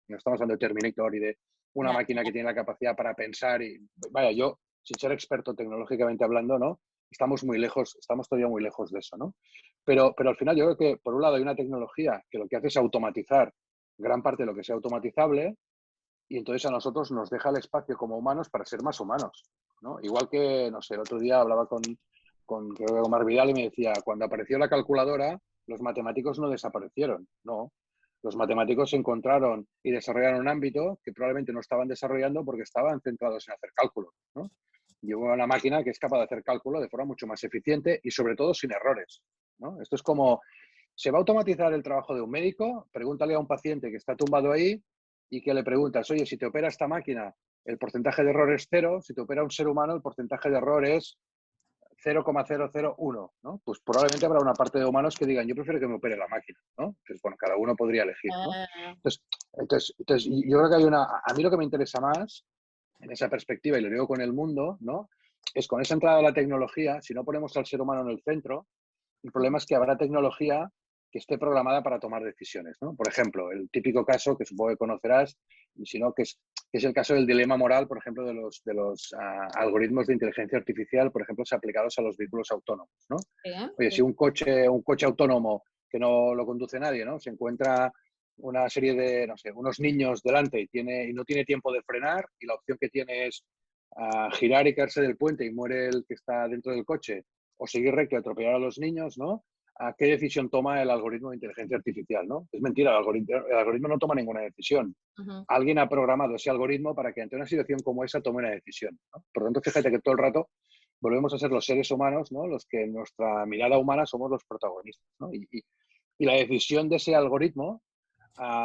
no estamos hablando de Terminator y de una Ya. máquina que tiene la capacidad para pensar y, vaya, yo, sin ser experto tecnológicamente hablando, ¿no? Estamos muy lejos, estamos todavía muy lejos de eso, ¿no? Pero al final yo creo que, por un lado, hay una tecnología que lo que hace es automatizar gran parte de lo que sea automatizable y entonces a nosotros nos deja el espacio como humanos para ser más humanos, ¿no? Igual que, no sé, el otro día hablaba creo que con Mar Vidal y me decía, cuando apareció la calculadora, los matemáticos no desaparecieron, no. Los matemáticos se encontraron y desarrollaron un ámbito que probablemente no estaban desarrollando porque estaban centrados en hacer cálculos, ¿no? Y hubo una máquina que es capaz de hacer cálculo de forma mucho más eficiente y sobre todo sin errores, ¿no? Esto es como, ¿se va a automatizar el trabajo de un médico? Pregúntale a un paciente que está tumbado ahí y que le preguntas, oye, si te opera esta máquina, el porcentaje de error es cero, si te opera un ser humano, el porcentaje de error es 0,001, ¿no? Pues probablemente habrá una parte de humanos que digan, yo prefiero que me opere la máquina, ¿no? Entonces, bueno, cada uno podría elegir, ¿no? Entonces, yo creo que a mí lo que me interesa más en esa perspectiva, y lo digo con el mundo, ¿no? Es con esa entrada de la tecnología, si no ponemos al ser humano en el centro, el problema es que habrá tecnología que esté programada para tomar decisiones, ¿no? Por ejemplo, el típico caso que supongo que conocerás, y si no, que es el caso del dilema moral, por ejemplo, de los algoritmos de inteligencia artificial, por ejemplo, aplicados a los vehículos autónomos, ¿no? Sí, Oye, sí. si un coche autónomo que no lo conduce nadie, ¿no? Se encuentra una serie de, no sé, unos niños delante y no tiene tiempo de frenar y la opción que tiene es girar y caerse del puente y muere el que está dentro del coche o seguir recto y atropellar a los niños, ¿no? ¿Qué decisión toma el algoritmo de inteligencia artificial, ¿no? Es mentira, el algoritmo no toma ninguna decisión. Ujú. Alguien ha programado ese algoritmo para que ante una situación como esa tome una decisión, ¿no? Por lo tanto, fíjate que todo el rato volvemos a ser los seres humanos, ¿no? Los que en nuestra mirada humana somos los protagonistas, ¿no? Y la decisión de ese algoritmo,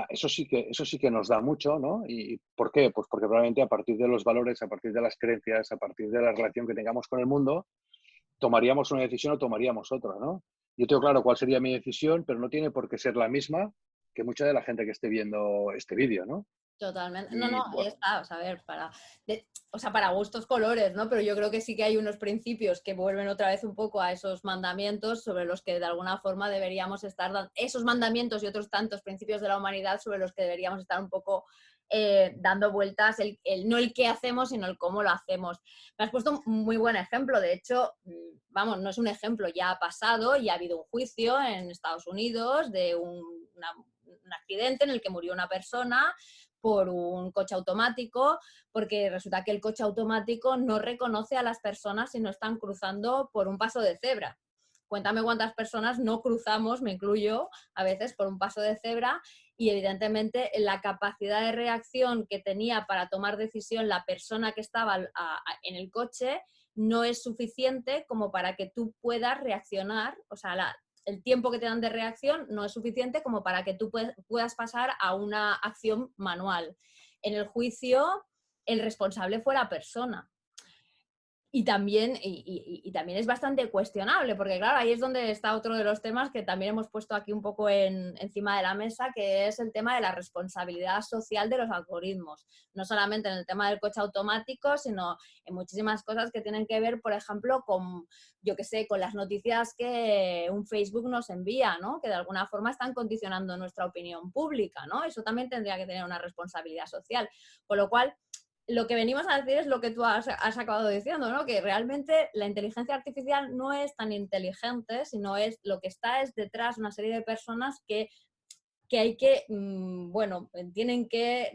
eso sí que nos da mucho, ¿no? ¿Y por qué? Pues porque probablemente a partir de los valores, a partir de las creencias, a partir de la relación que tengamos con el mundo, tomaríamos una decisión o tomaríamos otra, ¿no? Yo tengo claro cuál sería mi decisión, pero no tiene por qué ser la misma que mucha de la gente que esté viendo este vídeo, ¿no? Totalmente. No, Y no, ahí bueno, está, o sea, a ver, o sea, para gustos colores, ¿no? Pero yo creo que sí que hay unos principios que vuelven otra vez un poco a esos mandamientos sobre los que de alguna forma deberíamos estar, esos mandamientos y otros tantos principios de la humanidad sobre los que deberíamos estar un poco dando vueltas, no el qué hacemos, sino el cómo lo hacemos. Me has puesto un muy buen ejemplo, de hecho, vamos, no es un ejemplo, ya ha pasado y ha habido un juicio en Estados Unidos de un accidente en el que murió una persona por un coche automático, porque resulta que el coche automático no reconoce a las personas si no están cruzando por un paso de cebra. Cuéntame cuántas personas no cruzamos, me incluyo, a veces por un paso de cebra y evidentemente la capacidad de reacción que tenía para tomar decisión la persona que estaba en el coche no es suficiente como para que tú puedas reaccionar, o sea, el tiempo que te dan de reacción no es suficiente como para que tú puedas pasar a una acción manual. En el juicio, el responsable fue la persona. Y también, también es bastante cuestionable, porque claro, ahí es donde está otro de los temas que también hemos puesto aquí un poco encima de la mesa, que es el tema de la responsabilidad social de los algoritmos. No solamente en el tema del coche automático, sino en muchísimas cosas que tienen que ver, por ejemplo, con, yo qué sé, con las noticias que un Facebook nos envía, ¿no? Que de alguna forma están condicionando nuestra opinión pública, ¿no? Eso también tendría que tener una responsabilidad social. Con lo cual, lo que venimos a decir es lo que tú has acabado diciendo, ¿no? Que realmente la inteligencia artificial no es tan inteligente, sino es lo que está es detrás una serie de personas que hay que, bueno, tienen que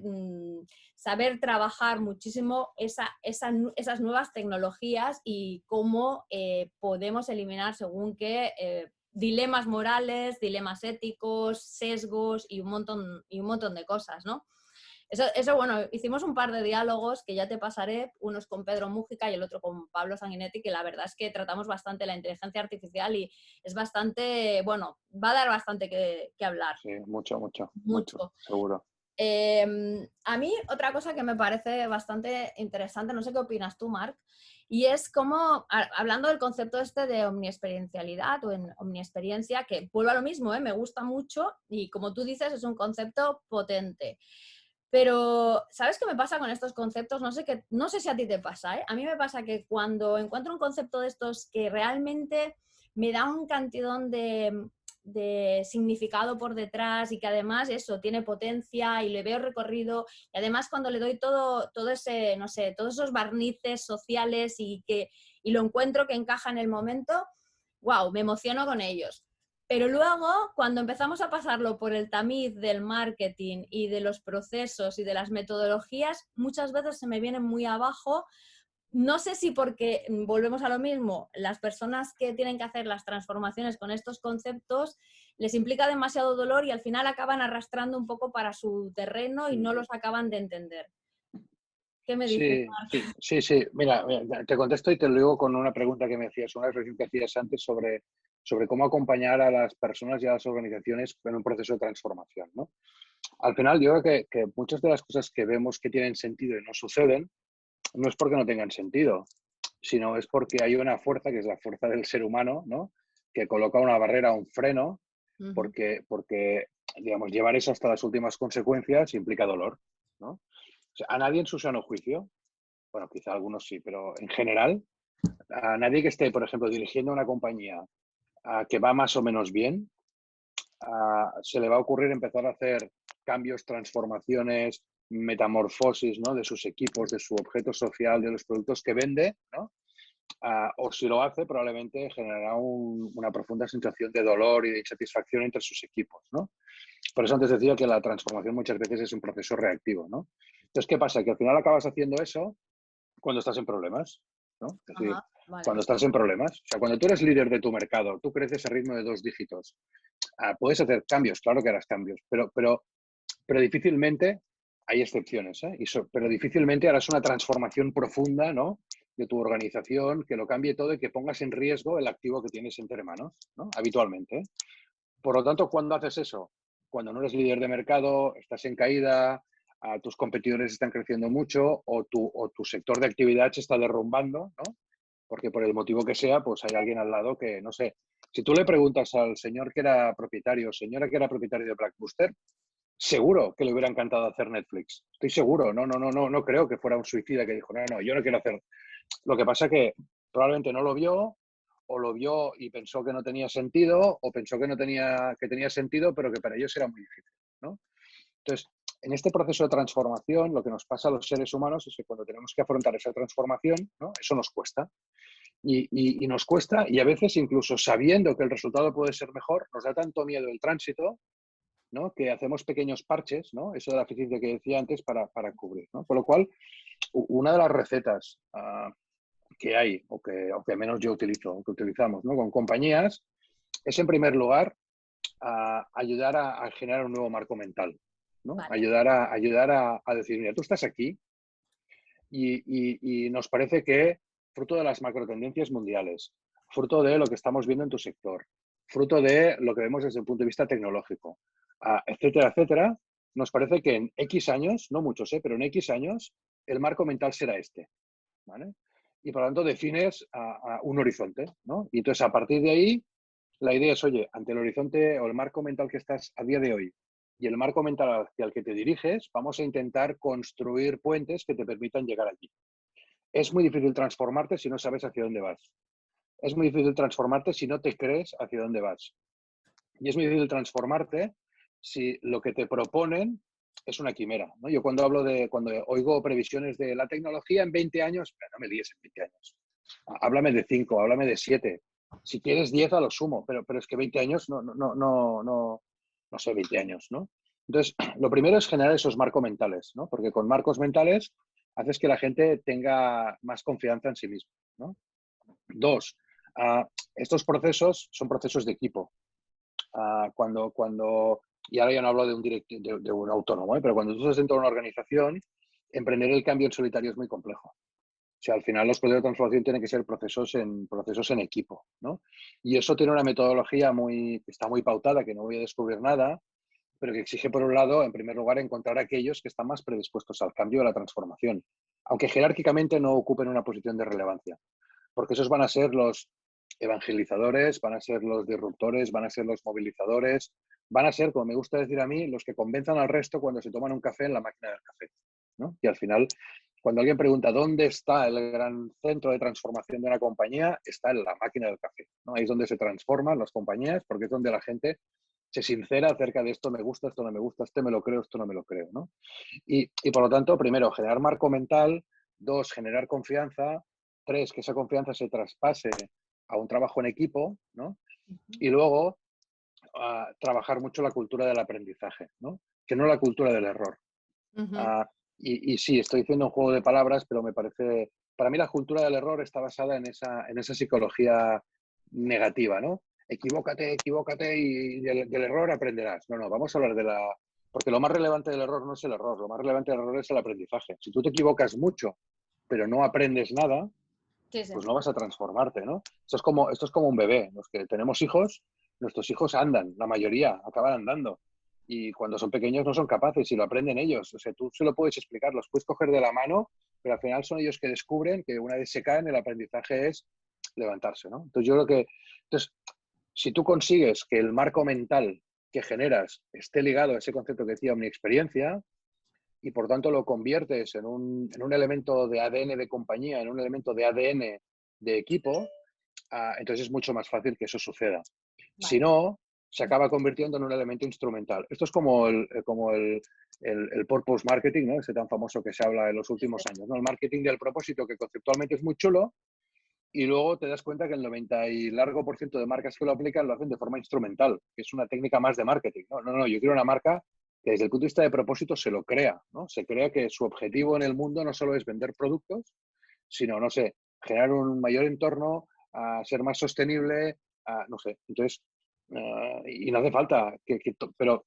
saber trabajar muchísimo esas nuevas tecnologías y cómo podemos eliminar según qué dilemas morales, dilemas éticos, sesgos y un montón de cosas, ¿no? Eso, bueno, hicimos un par de diálogos que ya te pasaré, unos con Pedro Mújica y el otro con Pablo Sanguinetti, que la verdad es que tratamos bastante la inteligencia artificial y es bastante, bueno, va a dar bastante que hablar. Sí, mucho, mucho, mucho, Mucho. seguro. A mí otra cosa que me parece bastante interesante, no sé qué opinas tú, Marc, y es como, hablando del concepto este de omniexperiencialidad o en omniexperiencia, que vuelvo a lo mismo, me gusta mucho y como tú dices es un concepto potente. Pero, ¿sabes qué me pasa con estos conceptos? No sé si a ti te pasa, ¿eh? A mí me pasa que cuando encuentro un concepto de estos que realmente me da un cantidón de significado por detrás y que además eso tiene potencia y le veo recorrido y además cuando le doy todo ese, no sé, todos esos barnices sociales y lo encuentro que encaja en el momento, wow, me emociono con ellos. Pero luego, cuando empezamos a pasarlo por el tamiz del marketing y de los procesos y de las metodologías, muchas veces se me vienen muy abajo. No sé si porque, volvemos a lo mismo, las personas que tienen que hacer las transformaciones con estos conceptos les implica demasiado dolor y al final acaban arrastrando un poco para su terreno y no los acaban de entender. ¿Qué me dices, Sí, Marc? sí, sí, sí. Mira, te contesto y te lo digo con una pregunta que me hacías, una reflexión que hacías antes sobre cómo acompañar a las personas y a las organizaciones en un proceso de transformación, ¿no? Al final, yo creo que muchas de las cosas que vemos que tienen sentido y no suceden, no es porque no tengan sentido, sino es porque hay una fuerza, que es la fuerza del ser humano, ¿no? Que coloca una barrera, un freno, Ujú. porque digamos, llevar eso hasta las últimas consecuencias implica dolor, ¿no? O sea, a nadie en su sano juicio, bueno, quizá algunos sí, pero en general, a nadie que esté, por ejemplo, dirigiendo una compañía que va más o menos bien, se le va a ocurrir empezar a hacer cambios, transformaciones, metamorfosis, ¿no? De sus equipos, de su objeto social, de los productos que vende, ¿no? O si lo hace, probablemente generará una profunda sensación de dolor y de insatisfacción entre sus equipos, ¿no? Por eso antes decía que la transformación muchas veces es un proceso reactivo, ¿no? Entonces, ¿qué pasa? Que al final acabas haciendo eso cuando estás en problemas, ¿no? Es decir, Ajá, vale. cuando estás en problemas, o sea, cuando tú eres líder de tu mercado, tú creces a ritmo de 2 dígitos, puedes hacer cambios, claro que harás cambios, pero difícilmente, hay excepciones, ¿eh? Pero difícilmente harás una transformación profunda, ¿no? De tu organización, que lo cambie todo y que pongas en riesgo el activo que tienes entre manos, ¿no? Habitualmente. Por lo tanto, ¿cuándo haces eso? Cuando no eres líder de mercado, estás en caída, tus competidores están creciendo mucho o tu sector de actividad se está derrumbando, ¿no? Porque por el motivo que sea, pues hay alguien al lado que, no sé, si tú le preguntas al señor que era propietario, señora que era propietario de Blackbuster, seguro que le hubiera encantado hacer Netflix. Estoy seguro, no creo que fuera un suicida que dijo, no, yo no quiero hacer. Lo que pasa que probablemente no lo vio, o lo vio y pensó que no tenía sentido, o pensó que no tenía, que tenía sentido, pero que para ellos era muy difícil, ¿no? Entonces, en este proceso de transformación, lo que nos pasa a los seres humanos es que cuando tenemos que afrontar esa transformación, ¿no? Eso nos cuesta. Y nos cuesta, y a veces incluso sabiendo que el resultado puede ser mejor, nos da tanto miedo el tránsito, ¿no? Que hacemos pequeños parches, ¿no? Eso de la eficiencia que decía antes para cubrir, ¿no? Con lo cual, una de las recetas que hay, o que menos yo utilizo, o que utilizamos, ¿no? Con compañías, es en primer lugar ayudar a generar un nuevo marco mental, ¿no? Vale. Ayudar a decir, mira, tú estás aquí y nos parece que fruto de las macrotendencias mundiales, fruto de lo que estamos viendo en tu sector, fruto de lo que vemos desde el punto de vista tecnológico, etcétera, etcétera, nos parece que en X años, no muchos, pero en X años, el marco mental será este, ¿vale? y por lo tanto defines a un horizonte, ¿no? Y entonces a partir de ahí, la idea es, oye, ante el horizonte o el marco mental que estás a día de hoy y el marco mental hacia el que te diriges, vamos a intentar construir puentes que te permitan llegar allí. Es muy difícil transformarte si no sabes hacia dónde vas. Es muy difícil transformarte si no te crees hacia dónde vas. Y es muy difícil transformarte si lo que te proponen es una quimera, ¿no? Yo cuando oigo previsiones de la tecnología en 20 años, no me líes en 20 años. Háblame de 5, háblame de 7. Si quieres 10 a lo sumo, pero es que 20 años no sé, 20 años, ¿no? Entonces, lo primero es generar esos marcos mentales, ¿no? Porque con marcos mentales haces que la gente tenga más confianza en sí misma, ¿no? Dos, estos procesos son procesos de equipo. Y ahora ya no hablo de un autónomo, pero cuando tú estás dentro de una organización, emprender el cambio en solitario es muy complejo. O sea, al final los procesos de transformación tienen que ser procesos en equipo, ¿no? Y eso tiene una metodología que está muy pautada, que no voy a descubrir nada, pero que exige, por un lado, en primer lugar, encontrar a aquellos que están más predispuestos al cambio y a la transformación, aunque jerárquicamente no ocupen una posición de relevancia, porque esos van a ser los evangelizadores, van a ser los disruptores, van a ser los movilizadores, van a ser, como me gusta decir a mí, los que convenzan al resto cuando se toman un café en la máquina del café, ¿no? Y al final, cuando alguien pregunta dónde está el gran centro de transformación de una compañía, está en la máquina del café, ¿no? Ahí es donde se transforman las compañías, porque es donde la gente se sincera acerca de esto me gusta, esto no me gusta, este me lo creo, esto no me lo creo, ¿no? Y por lo tanto, primero, generar marco mental, dos, generar confianza, tres, que esa confianza se traspase a un trabajo en equipo, ¿no? Y luego, trabajar mucho la cultura del aprendizaje, ¿no? Que no la cultura del error. Ujú. Y sí, estoy diciendo un juego de palabras, pero me parece, para mí la cultura del error está basada en esa psicología negativa, ¿no? Equivócate, equivócate y del error aprenderás. No, vamos a hablar porque lo más relevante del error no es el error, lo más relevante del error es el aprendizaje. Si tú te equivocas mucho, pero no aprendes nada, Sí, sí. pues no vas a transformarte, ¿no? Esto es como un bebé. Los que tenemos hijos, nuestros hijos andan, la mayoría acaban andando. Y cuando son pequeños no son capaces y lo aprenden ellos. O sea, tú se lo puedes explicar, los puedes coger de la mano, pero al final son ellos que descubren que una vez se caen, el aprendizaje es levantarse, ¿no? Entonces, yo creo que, si tú consigues que el marco mental que generas esté ligado a ese concepto que decía omniexperiencia, y por tanto lo conviertes en un elemento de ADN de compañía, en un elemento de ADN de equipo, entonces es mucho más fácil que eso suceda. Si Vale. no, se acaba convirtiendo en un elemento instrumental. Esto es como el purpose marketing, ¿no? Ese tan famoso que se habla en los últimos años, ¿no? El marketing del propósito, que conceptualmente es muy chulo, y luego te das cuenta que el 90 y largo por ciento de marcas que lo aplican lo hacen de forma instrumental, que es una técnica más de marketing. No, yo quiero una marca que desde el punto de vista de propósito se lo crea, ¿no? Se crea que su objetivo en el mundo no solo es vender productos, sino, no sé, generar un mayor entorno, a ser más sostenible, no sé. Entonces, y no hace falta pero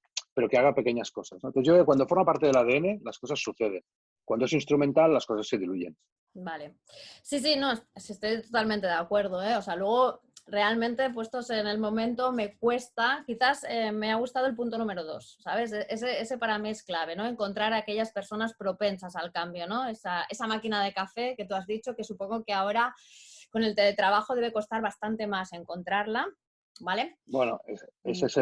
que haga pequeñas cosas, ¿no? Entonces, yo creo que cuando forma parte del ADN, las cosas suceden. Cuando es instrumental, las cosas se diluyen. Vale. Sí, sí, no, sí, estoy totalmente de acuerdo, ¿eh? O sea, luego realmente puestos en el momento me cuesta, quizás me ha gustado el punto número 2, ¿sabes? Ese para mí es clave, ¿no? Encontrar a aquellas personas propensas al cambio, ¿no? Esa máquina de café que tú has dicho, que supongo que ahora con el teletrabajo debe costar bastante más encontrarla, ¿vale? Bueno, ese es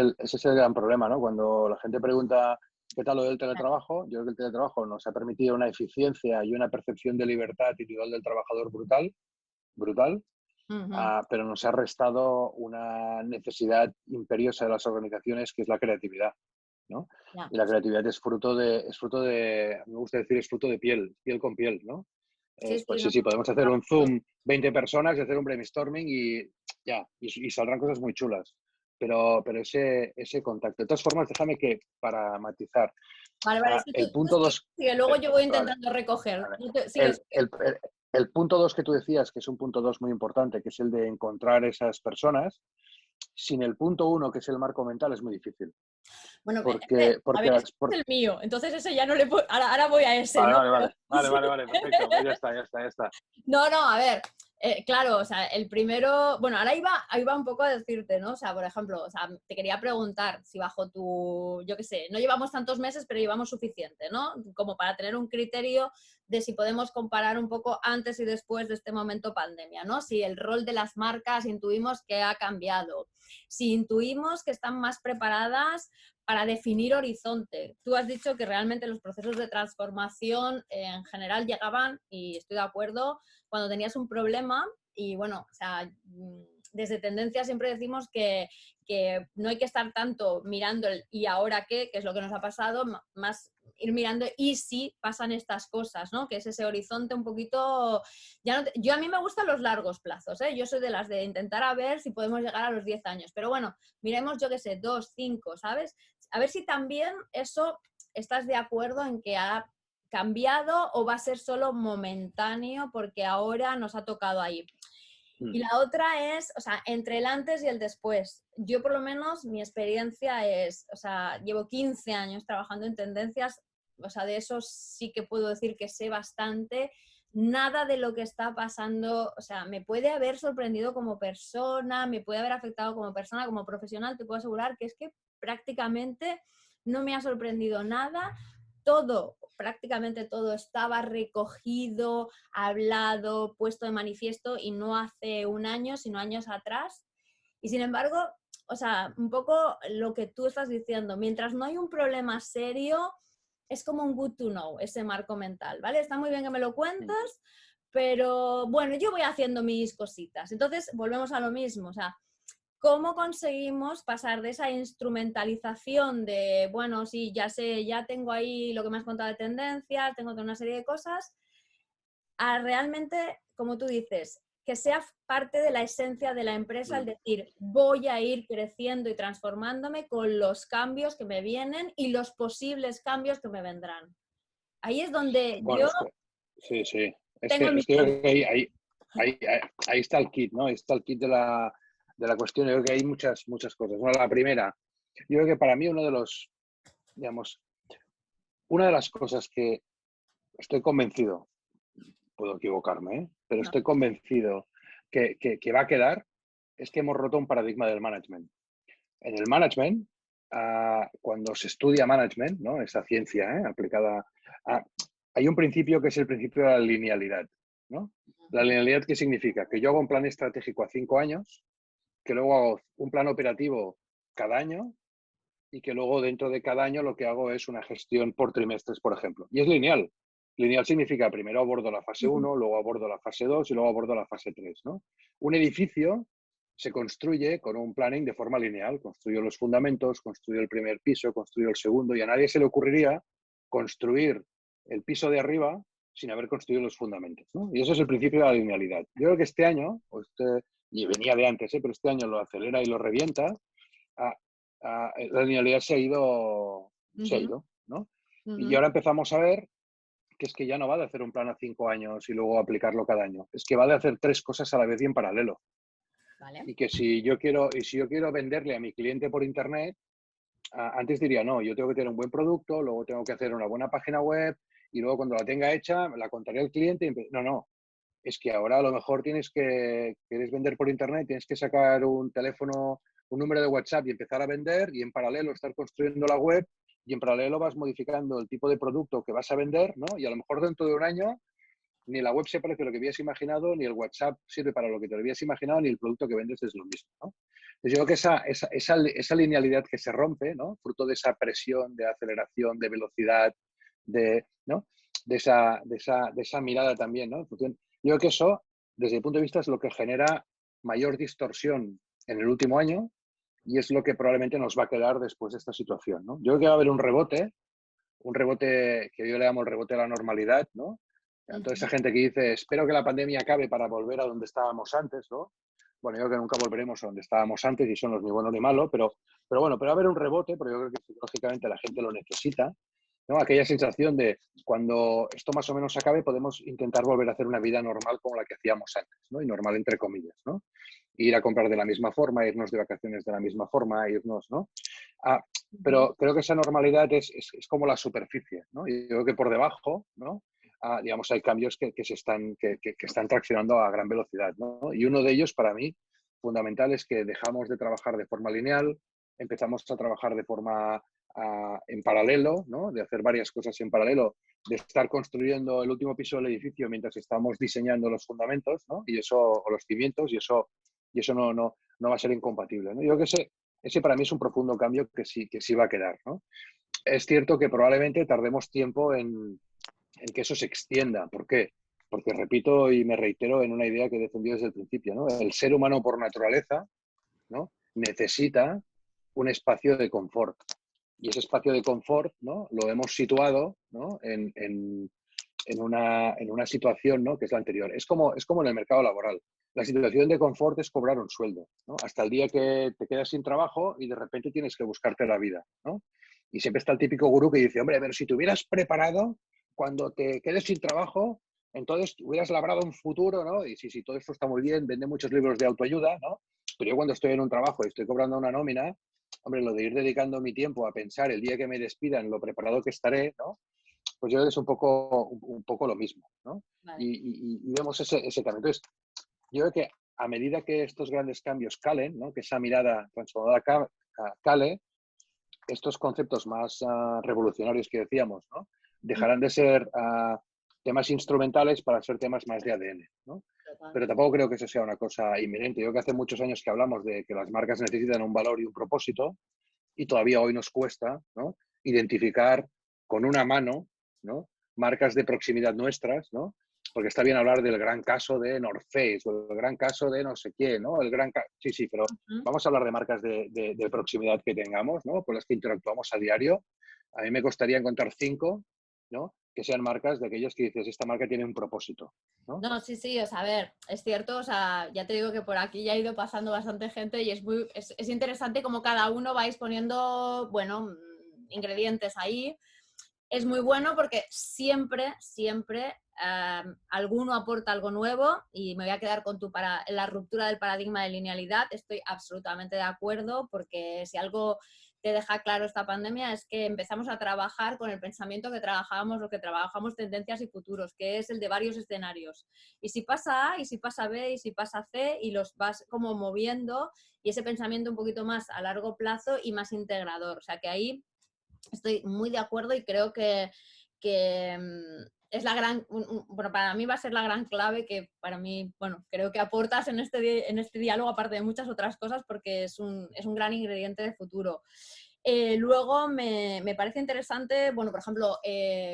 el gran problema, ¿no? Cuando la gente pregunta qué tal lo del teletrabajo, yo creo que el teletrabajo nos ha permitido una eficiencia y una percepción de libertad individual del trabajador brutal, brutal, Ujú. pero nos ha restado una necesidad imperiosa de las organizaciones, que es la creatividad, ¿no? Ya. Y la creatividad me gusta decir, es fruto de piel con piel, ¿no? Sí, sí, Pues no, sí, no, podemos hacer un Zoom 20 personas y hacer un brainstorming y ya, y saldrán cosas muy chulas. Pero ese contacto. De todas formas, déjame que, para matizar, vale, vale, es que el tú punto sigue, 2, sigue, luego yo voy vale, intentando recoger. vale. Sigue, El, sigue. el, el, el punto 2 que tú decías, que es un punto 2 muy importante, que es el de encontrar esas personas, sin el punto 1, que es el marco mental, es muy difícil. Bueno, Porque, a porque ver, las, este es el mío, entonces ese ya no le puedo, ahora voy a ese, Vale, ¿no? vale, Pero, vale, vale, sí. vale, vale, perfecto, pues ya está. No, no, a ver, Claro, o sea, el primero, bueno, ahora iba un poco a decirte, ¿no? O sea, por ejemplo, o sea, te quería preguntar si bajo tu, yo qué sé, no llevamos tantos meses, pero llevamos suficiente, ¿no? Como para tener un criterio de si podemos comparar un poco antes y después de este momento pandemia, ¿no? Si el rol de las marcas intuimos que ha cambiado, si intuimos que están más preparadas para definir horizonte. Tú has dicho que realmente los procesos de transformación en general llegaban, y estoy de acuerdo, cuando tenías un problema y bueno, o sea, desde Tendencia siempre decimos que no hay que estar tanto mirando el y ahora qué, que es lo que nos ha pasado, más ir mirando y si pasan estas cosas, ¿no? Que es ese horizonte un poquito... Ya no yo a mí me gustan los largos plazos, ¿eh? Yo soy de las de intentar a ver si podemos llegar a los 10 años, pero bueno, miremos, yo qué sé, 2, 5, ¿sabes? A ver si también eso estás de acuerdo en que ha cambiado o va a ser solo momentáneo porque ahora nos ha tocado ahí. Y la otra es, o sea, entre el antes y el después. Yo por lo menos mi experiencia es, o sea, llevo 15 años trabajando en tendencias, o sea, de eso sí que puedo decir que sé bastante. Nada de lo que está pasando, o sea, me puede haber sorprendido como persona, me puede haber afectado como persona, como profesional, te puedo asegurar que es que prácticamente no me ha sorprendido nada. Todo, prácticamente todo estaba recogido, hablado, puesto de manifiesto y no hace un año, sino años atrás. Y sin embargo, o sea, un poco lo que tú estás diciendo, mientras no hay un problema serio, es como un good to know, ese marco mental, ¿vale? Está muy bien que me lo cuentas, pero bueno, yo voy haciendo mis cositas. Entonces, volvemos a lo mismo, o sea, ¿cómo conseguimos pasar de esa instrumentalización de, bueno, sí, ya sé, ya tengo ahí lo que me has contado de tendencias, tengo toda una serie de cosas, a realmente, como tú dices, que sea parte de la esencia de la empresa, el decir, voy a ir creciendo y transformándome con los cambios que me vienen y los posibles cambios que me vendrán? Ahí es donde Bueno, yo sí, sí. tengo mi... Es que yo creo que ahí está el kit, ¿no? Ahí está el kit de la cuestión. Yo creo que hay muchas cosas. Bueno, la primera, yo creo que para mí uno de los, digamos, una de las cosas que estoy convencido, puedo equivocarme, ¿eh? Pero No, estoy convencido que va a quedar, es que hemos roto un paradigma del management. En el management, cuando se estudia management, ¿no? Esa ciencia aplicada a... Hay un principio que es el principio de la linealidad, ¿no? La linealidad, ¿qué significa? Que yo hago un plan estratégico a 5 años, que luego hago un plan operativo cada año y que luego dentro de cada año lo que hago es una gestión por trimestres, por ejemplo. Y es lineal. Lineal significa primero abordo la fase 1, luego abordo la fase 2 y luego abordo la fase 3, ¿no? Un edificio se construye con un planning de forma lineal. Construyo los fundamentos, construyo el primer piso, construyo el segundo y a nadie se le ocurriría construir el piso de arriba sin haber construido los fundamentos, ¿no? Y eso es el principio de la linealidad. Yo creo que este año, y venía de antes, pero este año lo acelera y lo revienta, la linealidad se ha ido, ¿no? Y ahora empezamos a ver que es que ya no va de hacer un plan a 5 años y luego aplicarlo cada año. Es que va de hacer 3 cosas a la vez y en paralelo. ¿vale? Y que si yo quiero venderle a mi cliente por internet, antes diría, no, yo tengo que tener un buen producto, luego tengo que hacer una buena página web y luego cuando la tenga hecha la contaré al cliente. No, es que ahora a lo mejor quieres vender por internet, tienes que sacar un teléfono, un número de WhatsApp y empezar a vender y en paralelo estar construyendo la web y en paralelo vas modificando el tipo de producto que vas a vender, ¿no? Y a lo mejor dentro de un año ni la web se parece a lo que habías imaginado, ni el WhatsApp sirve para lo que te lo habías imaginado, ni el producto que vendes es lo mismo, ¿no? Entonces yo creo que esa linealidad que se rompe, ¿no? Fruto de esa presión, de aceleración, de velocidad, ¿no? de esa mirada también, ¿no? Yo creo que eso, desde mi punto de vista, es lo que genera mayor distorsión en el último año y es lo que probablemente nos va a quedar después de esta situación, ¿no? Yo creo que va a haber un rebote que yo le llamo el rebote a la normalidad, ¿no? A toda esa gente que dice, espero que la pandemia acabe para volver a donde estábamos antes, ¿no? Bueno, yo creo que nunca volveremos a donde estábamos antes y eso no es ni bueno ni malo, pero bueno, pero va a haber un rebote, porque yo creo que psicológicamente la gente lo necesita, ¿no? Aquella sensación de cuando esto más o menos acabe podemos intentar volver a hacer una vida normal como la que hacíamos antes, ¿no? Y normal entre comillas, ¿no? Ir a comprar de la misma forma, irnos de vacaciones de la misma forma, irnos, ¿no? Pero creo que esa normalidad es como la superficie, ¿no? Y yo creo que por debajo, ¿no? digamos, hay cambios que están traccionando a gran velocidad, ¿no? Y uno de ellos, para mí, fundamental, es que dejamos de trabajar de forma lineal, empezamos a trabajar de forma en paralelo, ¿no? De hacer varias cosas en paralelo, de estar construyendo el último piso del edificio mientras estamos diseñando los fundamentos, ¿no? Y eso, o los cimientos, y eso no va a ser incompatible, ¿no? Yo creo que ese para mí es un profundo cambio que sí va a quedar, ¿no? Es cierto que probablemente tardemos tiempo en que eso se extienda. ¿Por qué? Porque repito y me reitero en una idea que he defendido desde el principio, ¿no? El ser humano por naturaleza, ¿no? Necesita un espacio de confort. Y ese espacio de confort, ¿no? Lo hemos situado, ¿no? en una situación, ¿no? Que es la anterior. Es como en el mercado laboral. La situación de confort es cobrar un sueldo, ¿no? Hasta el día que te quedas sin trabajo y de repente tienes que buscarte la vida, ¿no? Y siempre está el típico gurú que dice, hombre, pero si te hubieras preparado cuando te quedes sin trabajo, entonces hubieras labrado un futuro, ¿no? Y sí, todo esto está muy bien, vende muchos libros de autoayuda, ¿no? Pero yo cuando estoy en un trabajo y estoy cobrando una nómina, hombre, lo de ir dedicando mi tiempo a pensar el día que me despidan, lo preparado que estaré, ¿no? Pues yo creo que es un poco lo mismo, ¿no? Vale. Y vemos ese cambio. Entonces, yo creo que a medida que estos grandes cambios calen, ¿no? Que esa mirada transformadora cale, estos conceptos más revolucionarios que decíamos, ¿no? Dejarán de ser temas instrumentales para ser temas más de ADN, ¿no? Total. Pero tampoco creo que eso sea una cosa inminente. Yo creo que hace muchos años que hablamos de que las marcas necesitan un valor y un propósito, y todavía hoy nos cuesta, ¿no? Identificar con una mano, ¿no? Marcas de proximidad nuestras, ¿no? Porque está bien hablar del gran caso de North Face o el gran caso de no sé quién, ¿no? Sí, pero vamos a hablar de marcas de proximidad que tengamos, ¿no? Con las que interactuamos a diario. A mí me costaría encontrar 5, ¿no? Que sean marcas de aquellos que dices, esta marca tiene un propósito, ¿no? No, sí, sí, o sea, a ver, es cierto, o sea, ya te digo que por aquí ya ha ido pasando bastante gente y es interesante como cada uno vais poniendo, bueno, ingredientes ahí. Es muy bueno porque siempre alguno aporta algo nuevo y me voy a quedar con la ruptura del paradigma de linealidad. Estoy absolutamente de acuerdo porque si algo te deja claro esta pandemia es que empezamos a trabajar con el pensamiento que trabajábamos, lo que trabajamos tendencias y futuros, que es el de varios escenarios. Y si pasa A, y si pasa B, y si pasa C, y los vas como moviendo y ese pensamiento un poquito más a largo plazo y más integrador. O sea que ahí estoy muy de acuerdo y creo que es la gran, bueno, para mí va a ser la gran clave que para mí, bueno, creo que aportas en este diálogo, aparte de muchas otras cosas, porque es un gran ingrediente de futuro. Luego me parece interesante, bueno, por ejemplo,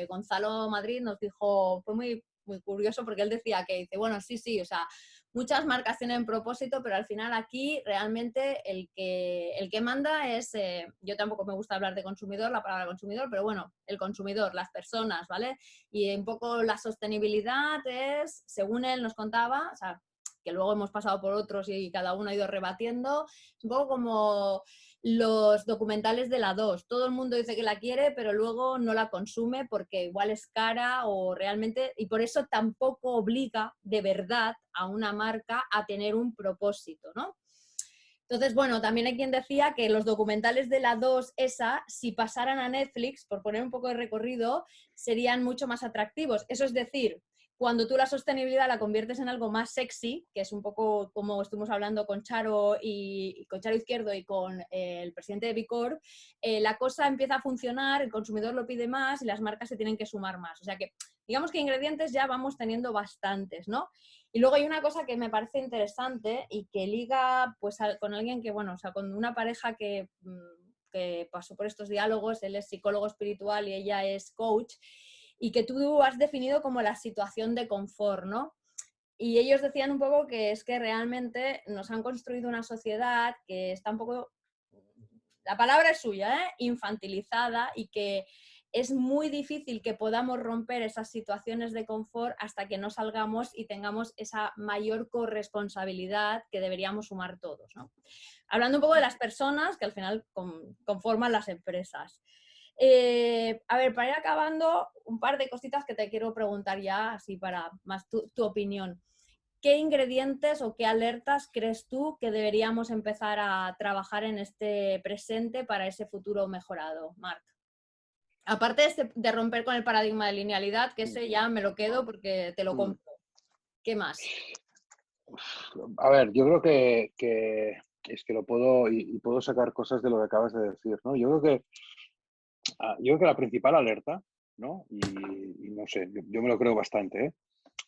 Gonzalo Madrid nos dijo, fue muy curioso porque él decía que dice, bueno, sí, o sea, muchas marcas tienen propósito, pero al final aquí realmente el que manda es, yo tampoco me gusta hablar de consumidor, la palabra consumidor, pero bueno, el consumidor, las personas, ¿vale? Y un poco la sostenibilidad es, según él nos contaba, o sea, que luego hemos pasado por otros y cada uno ha ido rebatiendo, es un poco como los documentales de la 2. Todo el mundo dice que la quiere, pero luego no la consume porque igual es cara o realmente, y por eso tampoco obliga de verdad a una marca a tener un propósito, ¿no? Entonces, bueno, también hay quien decía que los documentales de la 2, si pasaran a Netflix, por poner un poco de recorrido, serían mucho más atractivos. Eso es decir, cuando tú la sostenibilidad la conviertes en algo más sexy, que es un poco como estuvimos hablando con Charo y con Charo Izquierdo y con el presidente de Bicorp, la cosa empieza a funcionar, el consumidor lo pide más y las marcas se tienen que sumar más. O sea que, digamos que ingredientes ya vamos teniendo bastantes, ¿no? Y luego hay una cosa que me parece interesante y que liga pues con alguien que, bueno, o sea, con una pareja que pasó por estos diálogos, él es psicólogo espiritual y ella es coach, y que tú has definido como la situación de confort, ¿no? Y ellos decían un poco que es que realmente nos han construido una sociedad que está un poco, la palabra es suya, infantilizada, y que es muy difícil que podamos romper esas situaciones de confort hasta que no salgamos y tengamos esa mayor corresponsabilidad que deberíamos sumar todos, ¿no? Hablando un poco de las personas que al final conforman las empresas. A ver, para ir acabando, un par de cositas que te quiero preguntar ya, así para más tu opinión. ¿Qué ingredientes o qué alertas crees tú que deberíamos empezar a trabajar en este presente para ese futuro mejorado, Marc? Aparte de romper con el paradigma de linealidad, que ese ya me lo quedo porque te lo Mm. compro. ¿Qué más? A ver, yo creo que es que lo puedo y puedo sacar cosas de lo que acabas de decir, ¿no? Yo creo que la principal alerta, ¿no? Y no sé, yo me lo creo bastante, ¿eh?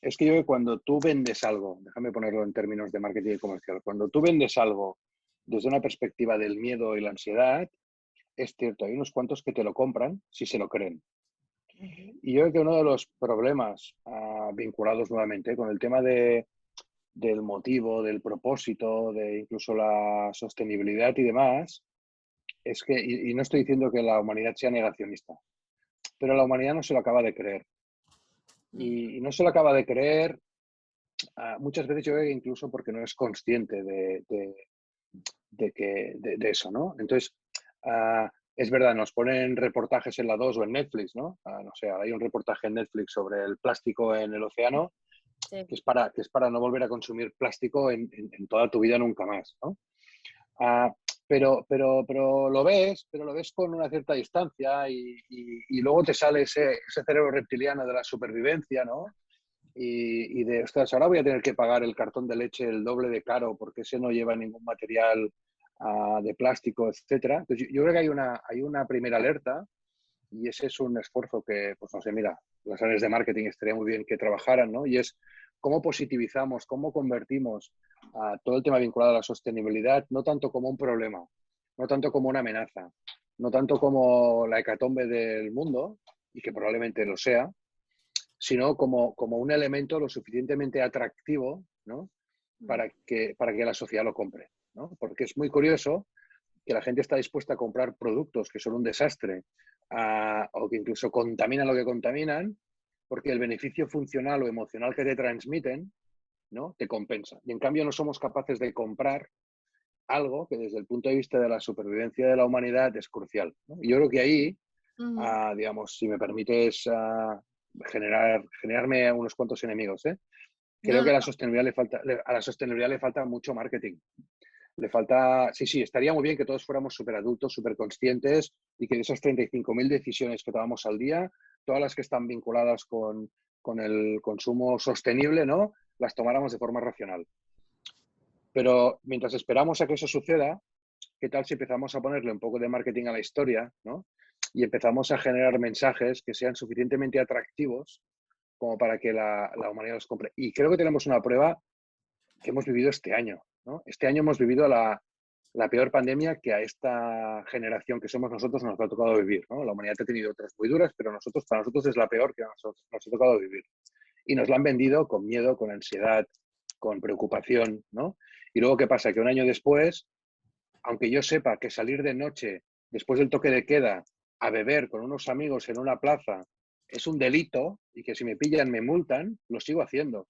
Es que yo creo que cuando tú vendes algo, déjame ponerlo en términos de marketing y comercial, cuando tú vendes algo desde una perspectiva del miedo y la ansiedad, es cierto, hay unos cuantos que te lo compran si se lo creen. Ujú. Y yo creo que uno de los problemas vinculados nuevamente con el tema del motivo, del propósito, de incluso la sostenibilidad y demás, es que, y no estoy diciendo que la humanidad sea negacionista, pero la humanidad no se lo acaba de creer. Ujú. Y no se lo acaba de creer muchas veces yo creo que incluso porque no es consciente de eso, ¿no? Entonces, es verdad, nos ponen reportajes en la 2 o en Netflix, ¿no? No sé, hay un reportaje en Netflix sobre el plástico en el océano Sí. que es para no volver a consumir plástico en toda tu vida nunca más, ¿no? Ah, pero lo ves con una cierta distancia y luego te sale ese cerebro reptiliano de la supervivencia, ¿no? Y de, ostras, ahora voy a tener que pagar el cartón de leche el doble de caro porque ese no lleva ningún material de plástico, etcétera. Entonces, yo creo que hay una primera alerta y ese es un esfuerzo que, pues no sé, mira, las áreas de marketing estaría muy bien que trabajaran, ¿no? Y es cómo positivizamos, cómo convertimos todo el tema vinculado a la sostenibilidad, no tanto como un problema, no tanto como una amenaza, no tanto como la hecatombe del mundo, y que probablemente lo sea, sino como un elemento lo suficientemente atractivo, ¿no? para que la sociedad lo compre, ¿no? Porque es muy curioso que la gente está dispuesta a comprar productos que son un desastre o que incluso contaminan lo que contaminan, porque el beneficio funcional o emocional que te transmiten, ¿no? te compensa. Y en cambio no somos capaces de comprar algo que desde el punto de vista de la supervivencia de la humanidad es crucial, ¿no? Y yo creo que ahí, Ujú. digamos, si me permites generarme unos cuantos enemigos, ¿eh? No, Creo que no. a la sostenibilidad le falta mucho marketing. Le falta, sí, sí, estaría muy bien que todos fuéramos súper adultos, súper conscientes y que de esas 35.000 decisiones que tomamos al día, todas las que están vinculadas con el consumo sostenible, ¿no? Las tomáramos de forma racional. Pero mientras esperamos a que eso suceda, ¿qué tal si empezamos a ponerle un poco de marketing a la historia, ¿no? Y empezamos a generar mensajes que sean suficientemente atractivos como para que la humanidad los compre. Y creo que tenemos una prueba que hemos vivido este año, ¿no? Este año hemos vivido la peor pandemia que a esta generación que somos nosotros nos ha tocado vivir, ¿no? La humanidad ha tenido otras muy duras, pero para nosotros es la peor que nos ha tocado vivir. Y nos la han vendido con miedo, con ansiedad, con preocupación, ¿no? Y luego, ¿qué pasa? Que un año después, aunque yo sepa que salir de noche, después del toque de queda, a beber con unos amigos en una plaza es un delito y que si me pillan me multan, lo sigo haciendo.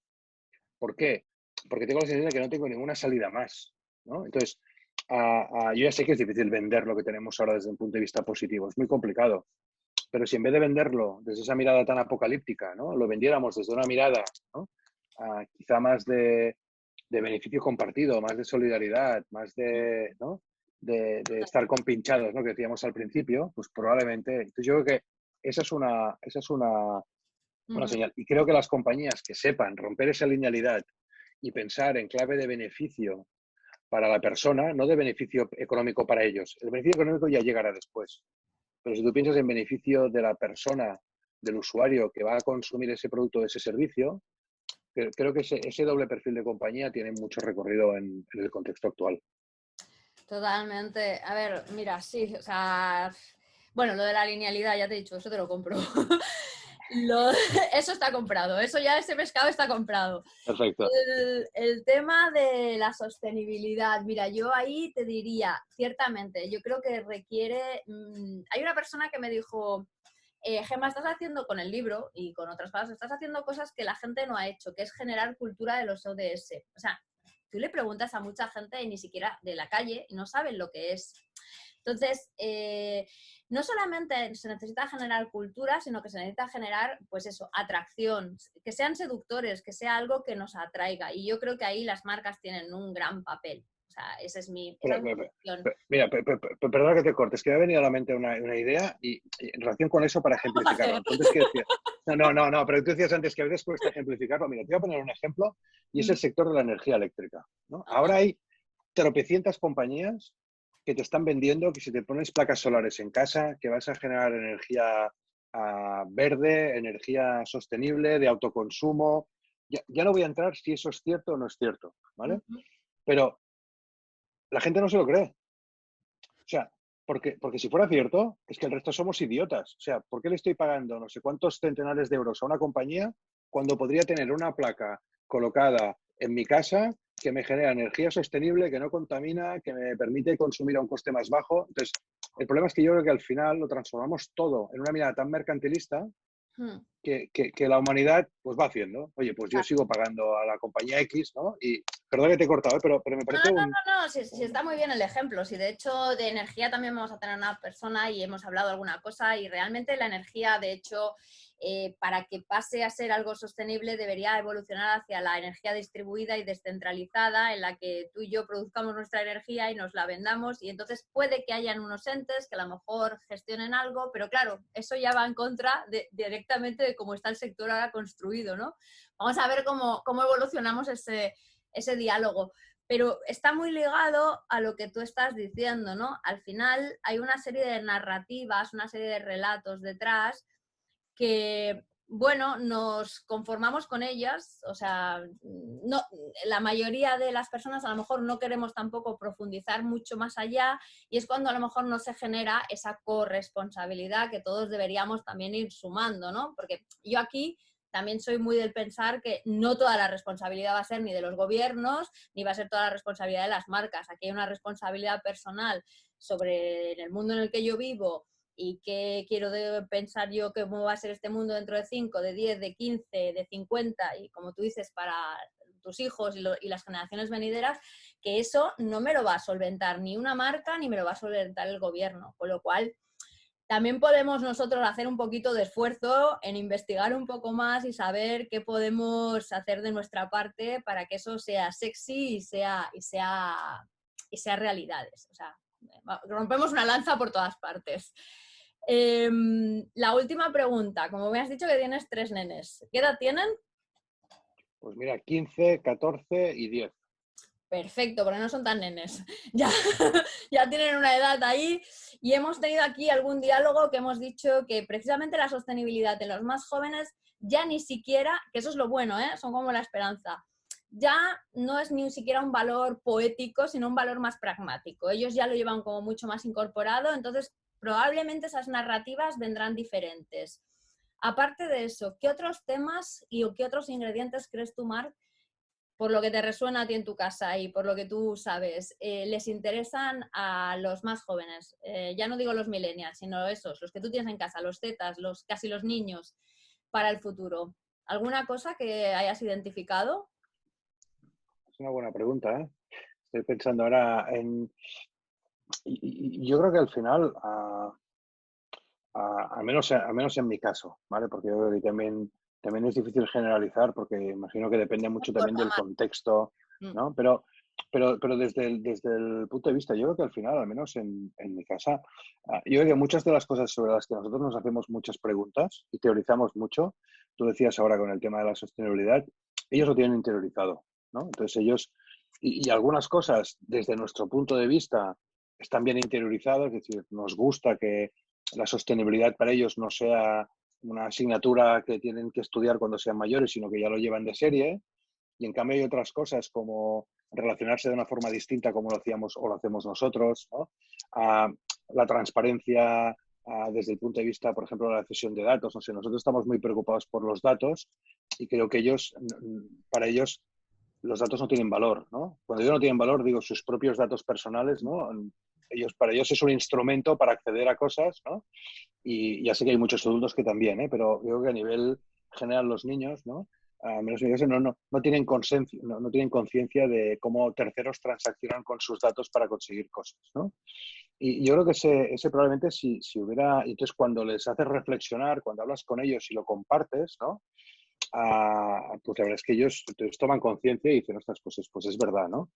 ¿Por qué? Porque tengo la sensación de que no tengo ninguna salida más, ¿no? Entonces, yo ya sé que es difícil vender lo que tenemos ahora desde un punto de vista positivo, es muy complicado, pero si en vez de venderlo desde esa mirada tan apocalíptica, ¿no? Lo vendiéramos desde una mirada, ¿no? Quizá más de beneficio compartido, más de solidaridad, más de, ¿no? de estar compinchados, ¿no? Que decíamos al principio, pues probablemente. Entonces yo creo que esa es una Ujú. señal. Y creo que las compañías que sepan romper esa linealidad y pensar en clave de beneficio para la persona, no de beneficio económico para ellos. El beneficio económico ya llegará después. Pero si tú piensas en beneficio de la persona, del usuario que va a consumir ese producto o ese servicio, creo que ese doble perfil de compañía tiene mucho recorrido en el contexto actual. Totalmente. A ver, mira, sí, o sea, bueno, lo de la linealidad, ya te he dicho, eso te lo compro. Lo- eso está comprado, eso ya, ese pescado está comprado. Perfecto. El tema de la sostenibilidad, mira, yo ahí te diría, ciertamente, yo creo que requiere, hay una persona que me dijo, Gemma, estás haciendo con el libro y con otras cosas, estás haciendo cosas que la gente no ha hecho, que es generar cultura de los ODS. O sea, tú le preguntas a mucha gente y ni siquiera de la calle y no saben lo que es. Entonces, no solamente se necesita generar cultura, sino que se necesita generar, pues eso, atracción, que sean seductores, que sea algo que nos atraiga. Y yo creo que ahí las marcas tienen un gran papel. O sea, esa Pero, es mi visión. mira, perdona que te cortes, que me ha venido a la mente una idea y en relación con eso para Vamos a hacer. ejemplificarlo. Entonces, ¿qué decía? No, pero tú decías antes que a veces cuesta ejemplificarlo. Mira, te voy a poner un ejemplo y es el sector de la energía eléctrica, ¿no? Ajá. Ahora hay tropecientas compañías que te están vendiendo que si te pones placas solares en casa, que vas a generar energía verde, energía sostenible, de autoconsumo. Ya no voy a entrar si eso es cierto o no es cierto, ¿vale? Ujú. Pero la gente no se lo cree. O sea, porque si fuera cierto, es que el resto somos idiotas. O sea, ¿por qué le estoy pagando no sé cuántos centenares de euros a una compañía cuando podría tener una placa colocada en mi casa que me genera energía sostenible, que no contamina, que me permite consumir a un coste más bajo? Entonces, el problema es que yo creo que al final lo transformamos todo en una mirada tan mercantilista Hmm. que la humanidad pues va haciendo. Oye, pues yo sigo pagando a la compañía X, ¿no? Y perdón que te he cortado, pero me No, parece no, un... no, no, sí está muy bien el ejemplo. Si de hecho de energía también vamos a tener una persona y hemos hablado alguna cosa y realmente la energía, de hecho, para que pase a ser algo sostenible debería evolucionar hacia la energía distribuida y descentralizada en la que tú y yo produzcamos nuestra energía y nos la vendamos y entonces puede que hayan unos entes que a lo mejor gestionen algo, pero claro, eso ya va en contra directamente de cómo está el sector ahora construido, ¿no? Vamos a ver cómo evolucionamos ese diálogo. Pero está muy ligado a lo que tú estás diciendo, ¿no? Al final hay una serie de narrativas, una serie de relatos detrás que, bueno, nos conformamos con ellas, o sea, no, la mayoría de las personas a lo mejor no queremos tampoco profundizar mucho más allá y es cuando a lo mejor no se genera esa corresponsabilidad que todos deberíamos también ir sumando, ¿no? Porque yo aquí también soy muy del pensar que no toda la responsabilidad va a ser ni de los gobiernos, ni va a ser toda la responsabilidad de las marcas. Aquí hay una responsabilidad personal sobre el mundo en el que yo vivo y qué quiero pensar yo cómo va a ser este mundo dentro de 5, de 10, de 15, de 50 y como tú dices, para tus hijos y las generaciones venideras, que eso no me lo va a solventar ni una marca ni me lo va a solventar el gobierno. Con lo cual, también podemos nosotros hacer un poquito de esfuerzo en investigar un poco más y saber qué podemos hacer de nuestra parte para que eso sea sexy y sea realidades. O sea, rompemos una lanza por todas partes. La última pregunta, como me has dicho que tienes 3 nenes, ¿qué edad tienen? Pues mira, 15, 14 y 10. Perfecto, porque no son tan nenes. Ya, ya tienen una edad ahí y hemos tenido aquí algún diálogo que hemos dicho que precisamente la sostenibilidad de los más jóvenes ya ni siquiera, que eso es lo bueno, ¿eh? Son como la esperanza, ya no es ni siquiera un valor poético, sino un valor más pragmático. Ellos ya lo llevan como mucho más incorporado, entonces probablemente esas narrativas vendrán diferentes. Aparte de eso, ¿qué otros temas y qué otros ingredientes crees tú, Marc, por lo que te resuena a ti en tu casa y por lo que tú sabes, les interesan a los más jóvenes? Ya no digo los millennials, sino esos, los que tú tienes en casa, los zetas, casi los niños, para el futuro. ¿Alguna cosa que hayas identificado? Es una buena pregunta, ¿eh? Estoy pensando ahora en... Y yo creo que al final, al menos en mi caso, ¿vale? Porque yo creo que también es difícil generalizar porque imagino que depende No mucho también importa del más. contexto, Mm. ¿no? Pero desde el punto de vista, yo creo que al final, al menos en mi casa, yo creo que muchas de las cosas sobre las que nosotros nos hacemos muchas preguntas y teorizamos mucho, tú decías ahora con el tema de la sostenibilidad, ellos lo tienen interiorizado, ¿no? Entonces ellos, y algunas cosas desde nuestro punto de vista están bien interiorizadas, es decir, nos gusta que la sostenibilidad para ellos no sea una asignatura que tienen que estudiar cuando sean mayores, sino que ya lo llevan de serie. Y en cambio hay otras cosas como relacionarse de una forma distinta como lo hacíamos o lo hacemos nosotros, ¿no? La transparencia desde el punto de vista, por ejemplo, de la cesión de datos. No sé, nosotros estamos muy preocupados por los datos y creo que para ellos, los datos no tienen valor, ¿no? Cuando yo no tienen valor, digo sus propios datos personales, ¿no? Para ellos es un instrumento para acceder a cosas, ¿no? Y ya sé que hay muchos adultos que también, ¿eh? Pero creo que a nivel general los niños, ¿no? A menos en mi caso, no tienen no tienen conciencia de cómo terceros transaccionan con sus datos para conseguir cosas, ¿no? Y yo creo que ese probablemente si hubiera, entonces cuando les haces reflexionar, cuando hablas con ellos y lo compartes, ¿no? Pues la verdad es que ellos entonces toman conciencia y dicen, ostras, pues es verdad, ¿no?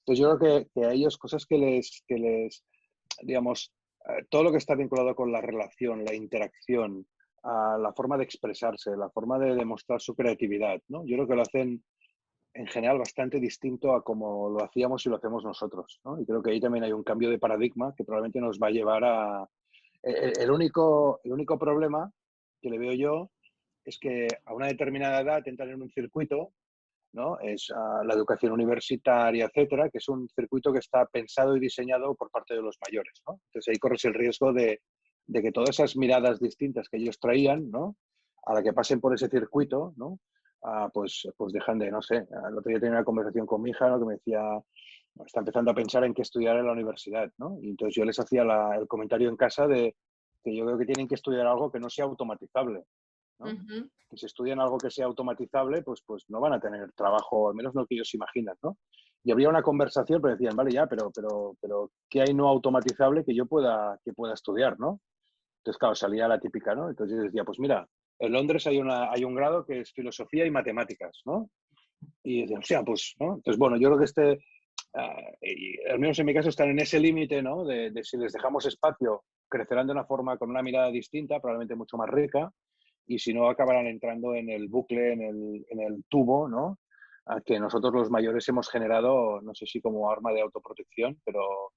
Entonces yo creo que a ellos cosas digamos, todo lo que está vinculado con la relación, la interacción, la forma de expresarse, la forma de demostrar su creatividad, ¿no? Yo creo que lo hacen en general bastante distinto a como lo hacíamos y lo hacemos nosotros, ¿no? Y creo que ahí también hay un cambio de paradigma que probablemente nos va a llevar a... el único problema que le veo yo es que a una determinada edad entran en un circuito, ¿no? Es la educación universitaria, etcétera, que es un circuito que está pensado y diseñado por parte de los mayores, ¿no? Entonces ahí corres el riesgo de que todas esas miradas distintas que ellos traían, ¿no? A la que pasen por ese circuito, ¿no? Pues dejan de, no sé, el otro día tenía una conversación con mi hija, ¿no? Que me decía, está empezando a pensar en qué estudiar en la universidad, ¿no? Y entonces yo les hacía el comentario en casa de que yo creo que tienen que estudiar algo que no sea automatizable, ¿no? Ujú. Que si estudian algo que sea automatizable, pues no van a tener trabajo, al menos no que ellos imaginan, ¿no? Y habría una conversación, pero decían, vale, ya, pero ¿qué hay no automatizable que pueda estudiar, ¿no? Entonces, claro, salía la típica, ¿no? Entonces yo decía, pues mira, en Londres hay un grado que es filosofía y matemáticas, ¿no? Y decían, o sea, pues, ¿no? Entonces, bueno, yo creo que y al menos en mi caso, están en ese límite, ¿no? De si les dejamos espacio, crecerán de una forma con una mirada distinta, probablemente mucho más rica, y si no, acabarán entrando en el bucle, en el tubo, ¿no? Que nosotros los mayores hemos generado, no sé si como arma de autoprotección, pero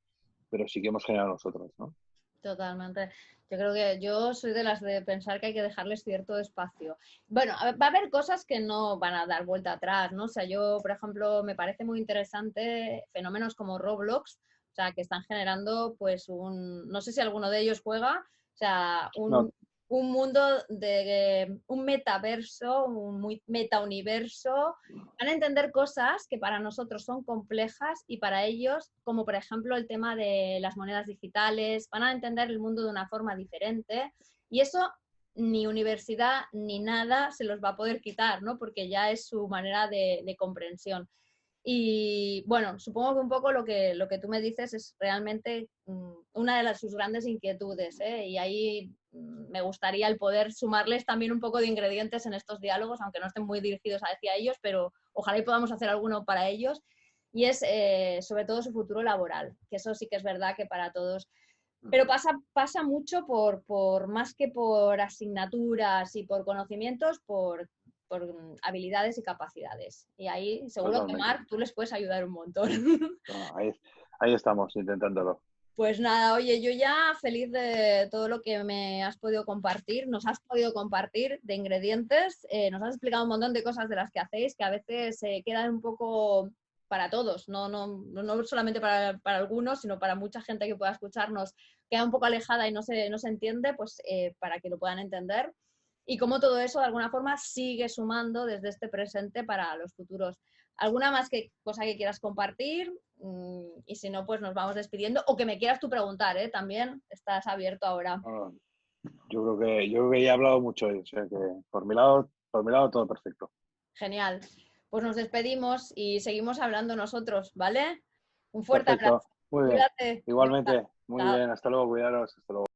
sí que hemos generado nosotros, ¿no? Totalmente. Yo creo que yo soy de las de pensar que hay que dejarles cierto espacio. Bueno, va a haber cosas que no van a dar vuelta atrás, ¿no? O sea, yo, por ejemplo, me parece muy interesante fenómenos como Roblox, o sea, que están generando, pues, no sé si alguno de ellos juega, o sea, No, un mundo de un metaverso, un muy metauniverso. Van a entender cosas que para nosotros son complejas y para ellos, como por ejemplo el tema de las monedas digitales, van a entender el mundo de una forma diferente y eso ni universidad ni nada se los va a poder quitar, ¿no? Porque ya es su manera de comprensión. Y bueno, supongo que un poco lo que tú me dices es realmente una de sus grandes inquietudes, ¿eh? Y ahí me gustaría el poder sumarles también un poco de ingredientes en estos diálogos, aunque no estén muy dirigidos hacia ellos, pero ojalá y podamos hacer alguno para ellos. Y es sobre todo su futuro laboral, que eso sí que es verdad que para todos. Pero pasa mucho por más que por asignaturas y por conocimientos, por habilidades y capacidades. Y ahí seguro que, totalmente. Marc, tú les puedes ayudar un montón. No, ahí estamos, intentándolo. Pues nada, oye, yo ya feliz de todo lo que me has podido compartir, nos has podido compartir de ingredientes, nos has explicado un montón de cosas de las que hacéis, que a veces se quedan un poco para todos, no solamente para algunos, sino para mucha gente que pueda escucharnos, queda un poco alejada y no se entiende, pues para que lo puedan entender. Y cómo todo eso de alguna forma sigue sumando desde este presente para los futuros. ¿Alguna más cosa que quieras compartir? Y si no, pues nos vamos despidiendo. O que me quieras tú preguntar, ¿eh? También estás abierto ahora. No, yo creo que ya he hablado mucho hoy, o sea que por mi lado todo perfecto. Genial. Pues nos despedimos y seguimos hablando nosotros, ¿vale? Un fuerte abrazo. Perfecto, muy bien. Cuídate. Venga, Igualmente, muy chao. bien, hasta luego, cuidaros, hasta luego.